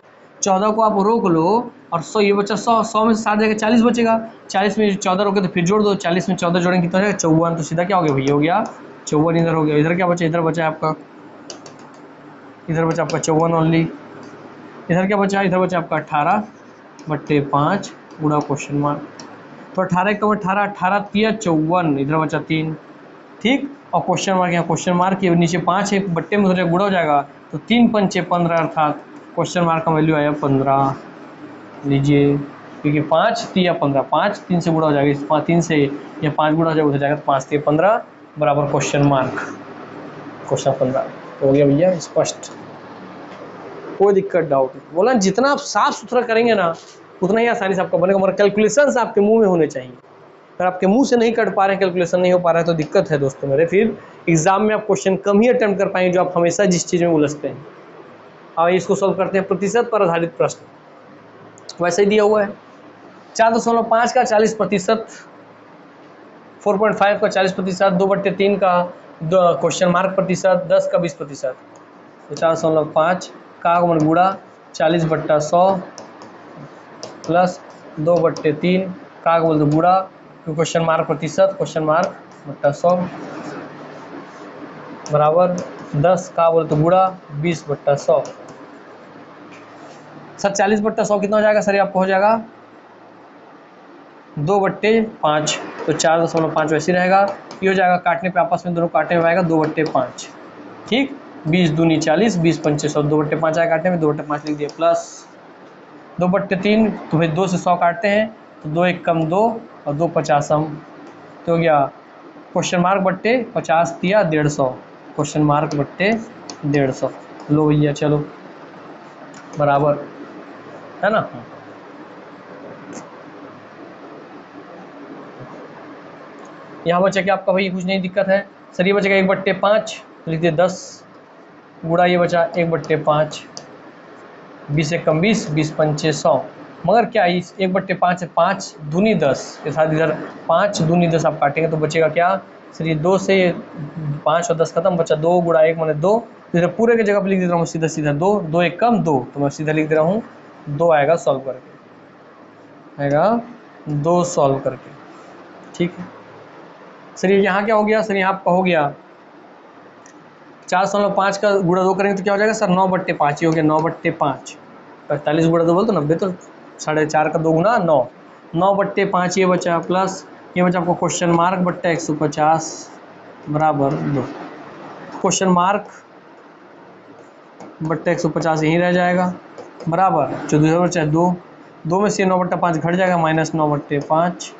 14 को आप रोक लो, और 100 ये बचा 100 में से 60 जाएगा 40 बचेगा, 40 में 14 रोके तो फिर जोड़ दो, 40 में 14 जोड़ेंगे कितना हो जाएगा 54, तो सीधा क्या हो गया भैया, हो गया 54, इधर हो गया, इधर क्या बचा, इधर बचा है आपका, इधर बचा आपका 54 ओनली, इधर क्या बचा, इधर बचा आपका 18/5 गुणा क्वेश्चन मार्क, तो 18 कम 18, 18 तिया 54, इधर बचा 3, ठीक, और क्वेश्चन मार्क, यहाँ क्वेश्चन मार्क के नीचे 5 है, बट्टे में हो जाएगा गुणा हो जाएगा, तो 3 पंचे 15, अर्थात क्वेश्चन मार्क का वैल्यू आया 15, लीजिए, क्योंकि 5 तिया 15, 5 3 से गुणा हो जाएगा, 5 3 से या 5 गुणा हो जाएगा, उधर जाएगा, तो 5 तिया 15 बराबर क्वेश्चन मार्क, क्वेश्चन 15 हो गया भैया स्पष्ट, कोई दिक्कत डाउट नहीं, बोला जितना आप साफ सुथरा करेंगे ना उतना ही आसानी से आपका बनेगा, मगर कैलकुलेशंस आपके मुंह में होने चाहिए, अगर आपके मुंह से नहीं कर पा रहे हैं, कैलकुलेशन नहीं हो पा रहा है, तो दिक्कत है दोस्तों मेरे, फिर एग्जाम में आप क्वेश्चन कम ही अटेम्प्ट कर पाएंगे, जो आप हमेशा जिस चीज़ में उलझते हैं। अब इसको सॉल्व करते हैं, प्रतिशत पर आधारित प्रश्न, वैसे ही दिया हुआ है, 4.5 का 40%, 4.5 का 40%, 2/3 का क्वेश्चन मार्क प्रतिशत, 10 का 20%, तो 4.5 का गुणा 40/100 प्लस 2/3 का बोलते गुणा क्वेश्चन मार्क प्रतिशत, क्वेश्चन मार्क बट्टा 100 बराबर 10 का बोलते गुणा 20/100, सर 40/100 कितना हो जाएगा सर, ये आपको हो जाएगा 2/5, तो 4.5 वैसे रहेगा, ये हो जाएगा, काटने पे आपस में दोनों काटने में आएगा 2/5, ठीक, 20 दूनी 40, 20 पंचे 100, 2/5 आया काटने में, 2/5 लिख दिया, प्लस 2/3, तो भाई 2 से 100 काटते हैं, तो 2 एक कम 2 और 2 50 हम, तो हो गया क्वेश्चन मार्क बट्टे 50 तिया 150, क्वेश्चन मार्क बट्टे 150। लो भैया चलो बराबर है ना। यहाँ बचा क्या आपका भाई, कुछ नहीं दिक्कत है सर। ये बचेगा 1/5, लिख दिए 10 गुड़ा ये बचा 1/5, 20 एक कम 20, 20 पंचे 100। मगर क्या इस 1/5 से 5 दूनी 10 के साथ इधर 5 दूनी 10 आप काटेंगे तो बचेगा क्या सर, ये 2 से 5 और 10 खत्म, बचा 2 गुड़ा 1 माने 2। तो इधर पूरे की जगह पर लिख दे रहा हूँ सीधा सीधा 2, 2 एक कम 2, तो मैं सीधा लिख दे रहा हूँ 2 आएगा सॉल्व करके, आएगा 2 सॉल्व करके। ठीक है सर। ये यहाँ क्या हो गया सर, यहाँ आपका हो गया 4/5 का गुड़ा 2 करेंगे तो क्या हो जाएगा सर 9/5, ये हो गया 9/5। 45 गुड़ा 2 बोल तो 90, तो 4.5 का 2 गुना 9, 9/5 ये बचा, प्लस ये बचा आपको क्वेश्चन मार्क बट्टा 150 बराबर 2। क्वेश्चन मार्क बट्टा 150 यहीं रह जाएगा बराबर 14 बचा 2, 2 में से 9/5 घट जाएगा माइनस 9/5।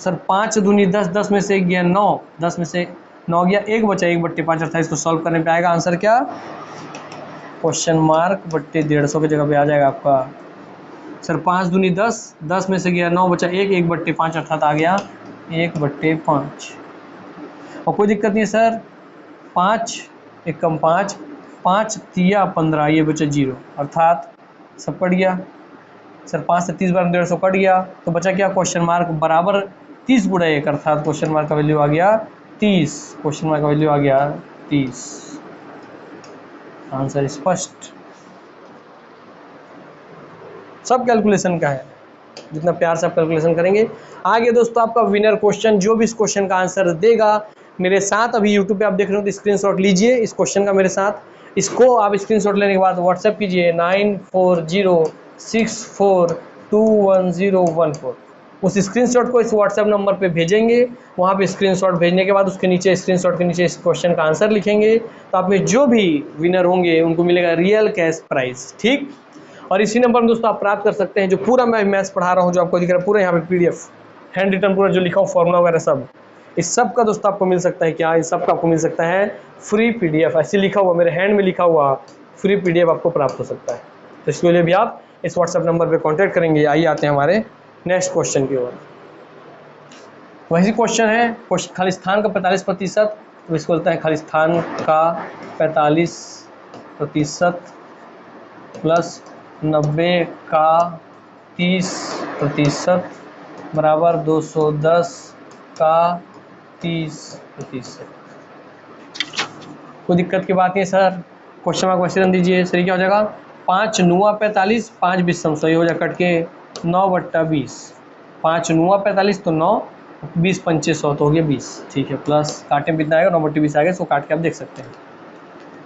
सर 5 दूनी 10, 10 में से 1 गया 9, 10 में से 9 गया 1 बचा 1/5 अर्थात इसको सॉल्व करने पे आएगा आंसर क्या, क्वेश्चन मार्क बट्टे 150 की जगह पे आ जाएगा आपका सर 5 दूनी 10, 10 में से गया 9 बचा 1, 1/5 अर्थात आ गया 1/5। और कोई दिक्कत नहीं है सर, 5 एक कम 5, 5 तिया 15, ये बचा 0 अर्थात सब कट गया सर। 5 से 30 बार 150 कट गया तो बचा क्या, क्वेश्चन मार्क बराबर 30 गुड़ा 1 अर्थात क्वेश्चन मार्क का वैल्यू आ गया 30, क्वेश्चन मार्क का वैल्यू आ गया 30। आंसर स्पष्ट, सब कैलकुलेशन का है, जितना प्यार से आप कैलकुलेशन करेंगे। आगे दोस्तों आपका विनर क्वेश्चन, जो भी इस क्वेश्चन का आंसर देगा मेरे साथ, अभी यूट्यूब पे आप देख रहे हो तो स्क्रीनशॉट लीजिए इस क्वेश्चन का मेरे साथ, इसको आप स्क्रीनशॉट लेने के बाद व्हाट्सएप कीजिए 9406421014। उस स्क्रीनशॉट को इस व्हाट्सएप नंबर पे भेजेंगे, वहाँ पे स्क्रीनशॉट भेजने के बाद उसके नीचे स्क्रीनशॉट के नीचे इस क्वेश्चन का आंसर लिखेंगे, तो आप में जो भी विनर होंगे उनको मिलेगा रियल कैश प्राइस। ठीक, और इसी नंबर में दोस्तों आप प्राप्त कर सकते हैं जो पूरा मैं मैथ्स पढ़ा रहा हूँ, जो आपको दिख रहा है पूरा यहाँ पे PDF हैंड रिटन पूरा जो लिखा हूँ फॉर्मूला वगैरह सब, इस सब का दोस्तों आपको मिल सकता है क्या, इस सब का आपको मिल सकता है फ्री PDF, ऐसे लिखा हुआ मेरे हैंड में लिखा हुआ फ्री PDF आपको प्राप्त हो सकता है। तो इसके लिए भी आप इस व्हाट्सएप नंबर पर कॉन्टैक्ट करेंगे। आइए आते हैं हमारे नेक्स्ट क्वेश्चन की ओर। वही क्वेश्चन है, खाली स्थान का 45%, तो इसको बोलते हैं खाली स्थान का 45% प्लस 90 का 30% बराबर 210 का 30%। कोई दिक्कत की बात नहीं सर, क्वेश्चन मार्क वैसे रन दीजिए। सर क्या हो जाएगा 5 9 45, 5 20 सही हो जाए कट के 9/20, 5 9 45 तो 9, 20 पंचे 100 तो हो गया 20। ठीक है, प्लस काटे में कितना आएगा 9/20 आएगा, इसको काट के आप देख सकते हैं।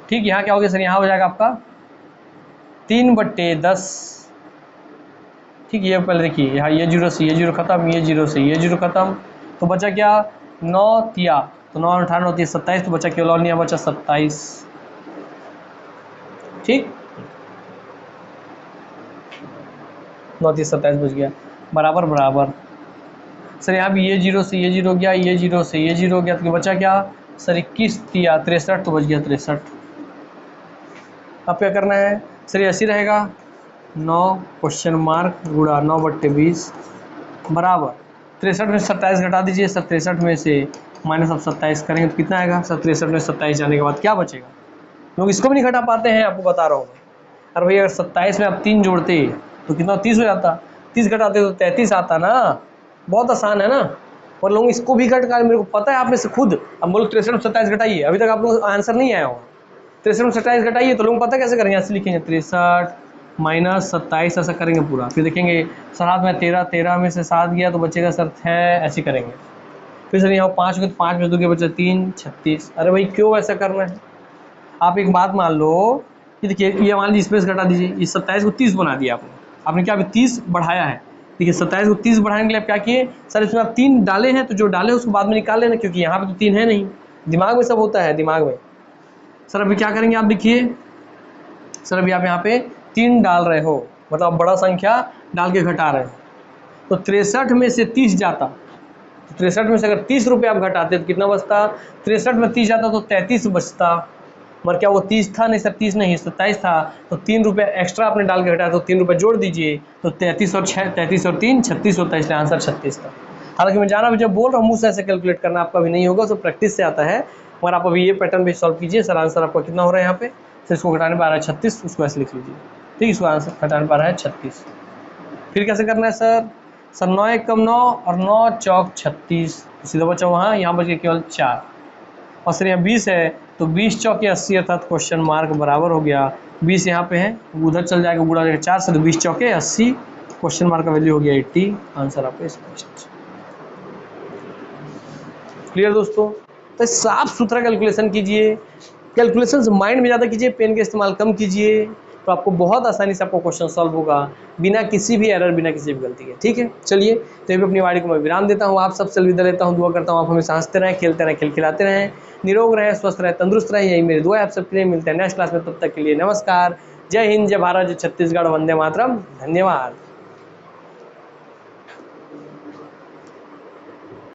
ठीक, यहाँ क्या हो गया सर, यहाँ हो जाएगा आपका 3/10। ठीक, ये पहले देखिए यहाँ ये 0 से ये 0 खत्म, ये 0 से ये 0 खत्म, तो बचा क्या 9 तिया, तो 9 18 होती है 27, तो बचा केवल और नहीं बचा 27। ठीक, 9 3 27 बच गया बराबर बराबर। सर यहाँ भी ये 0 से ये 0 गया, ये 0 से ये 0 गया, तो बचा क्या सर 21 तिया 63, तो बच गया 63। अब क्या करना है सर, ये ऐसी रहेगा 9 क्वेश्चन मार्क गुड़ा 9/20 बराबर 63 में 27 घटा दीजिए सर, 63 में से माइनस अब 27 करेंगे तो कितना आएगा सर, 63 में 27 जाने के बाद क्या बचेगा, लोग इसको भी नहीं घटा पाते हैं, आपको बता रहा हूँ मैं। अरे भैया अगर 27 में आप 3 जोड़ते तो कितना 30 हो जाता, 30 घटाते तो 33 आता ना, बहुत आसान है ना। और लोग इसको भी घट कर, मेरे को पता है आप में से खुद, अब बोलो 63 में 27 घटाइए, अभी तक आप लोग आंसर नहीं आया होगा, 63 में 27 घटाइए तो लोग पता कैसे करेंगे, ऐसे लिखेंगे 63 माइनस 27 ऐसा करेंगे पूरा, फिर देखेंगे सर हाथ में 13, 13 में से 7 गया तो बचेगा सर 6, ऐसे करेंगे। फिर सर यहाँ 5 में 5 में 2 के बचे 3, 36। अरे भाई क्यों ऐसा करना है, आप एक बात मान लो कि देखिए ये मान लीजिए स्पेस घटा दीजिए, इस 27 को 30 बना दिया आपने क्या अभी 30 बढ़ाया है, देखिए 27 को 30 बढ़ाने के लिए आप क्या किए सर, इसमें आप 3 डाले हैं तो जो डाले उसको बाद में निकाल लेना, क्योंकि यहाँ पे तो 3 है नहीं, दिमाग में सब होता है दिमाग में। सर अभी क्या करेंगे आप देखिए, सर अभी आप यहाँ पे 3 डाल रहे हो, मतलब आप बड़ा संख्या डाल के घटा रहे हो, तो 63 में से 30 जाता, तो 63 में से अगर 30 रुपये आप घटाते तो कितना बचता, 63 में 30 जाता तो 33 बचता, मगर क्या वो 30 था, नहीं सर 30 नहीं 27 था, तो 3 रुपये एक्स्ट्रा आपने डाल के घटाया तो 3 रुपये जोड़ दीजिए, तो 33 और 3 36 होता है, इसलिए आंसर 36 था। हालांकि मैं जाना भी जब बोल रहा हूँ मुँह से ऐसे कैलकुलेट करना आपका भी नहीं होगा, तो प्रैक्टिस से आता है, मगर आप अभी ये पैटर्न भी सॉल्व कीजिए। सर आंसर आपका कितना हो रहा है यहाँ पे, सर इसको घटाने पर आ रहा है 36, उसको ऐसे लिख लीजिए, ठीक, इसको आंसर घटाने पर आ रहा है 36। फिर कैसे करना है सर, 9 1 कम 9 और 9 चौक 36, सीधा बचा वहाँ, यहाँ बच गया केवल 4, और सर यहाँ 20 है तो 20 चौके 80 अर्थात क्वेश्चन मार्क बराबर हो गया, 20 यहाँ पे है उधर चल जाएगा, गुणा जाएगा 4 से, तो 20 चौके 80, क्वेश्चन मार्क का वैल्यू हो गया 80, आंसर आपका स्पष्ट। क्लियर दोस्तों, तो साफ सुथरा कैलकुलेशन कीजिए, कैलकुलेशन माइंड में ज़्यादा कीजिए, पेन का इस्तेमाल कम कीजिए, तो आपको बहुत आसानी से आपको क्वेश्चन सॉल्व होगा बिना किसी भी एरर, बिना किसी भी गलती के। ठीक है, चलिए तो ये भी अपनी वाणी को मैं विराम देता हूँ, आप सबसे अलविदा लेता हूँ, दुआ करता हूँ आप हमेशा हंसते रहें, खेलते रहें, खिलाते रहें, निरोग रहें, स्वस्थ रहें, तंदुरुस्त रहें, यही मेरी दुआ है आप सबके लिए। मिलते हैं नेक्स्ट क्लास में, तब तक के लिए नमस्कार, जय हिंद, जय भारत, जय छत्तीसगढ़, वंदे मातरम, धन्यवाद।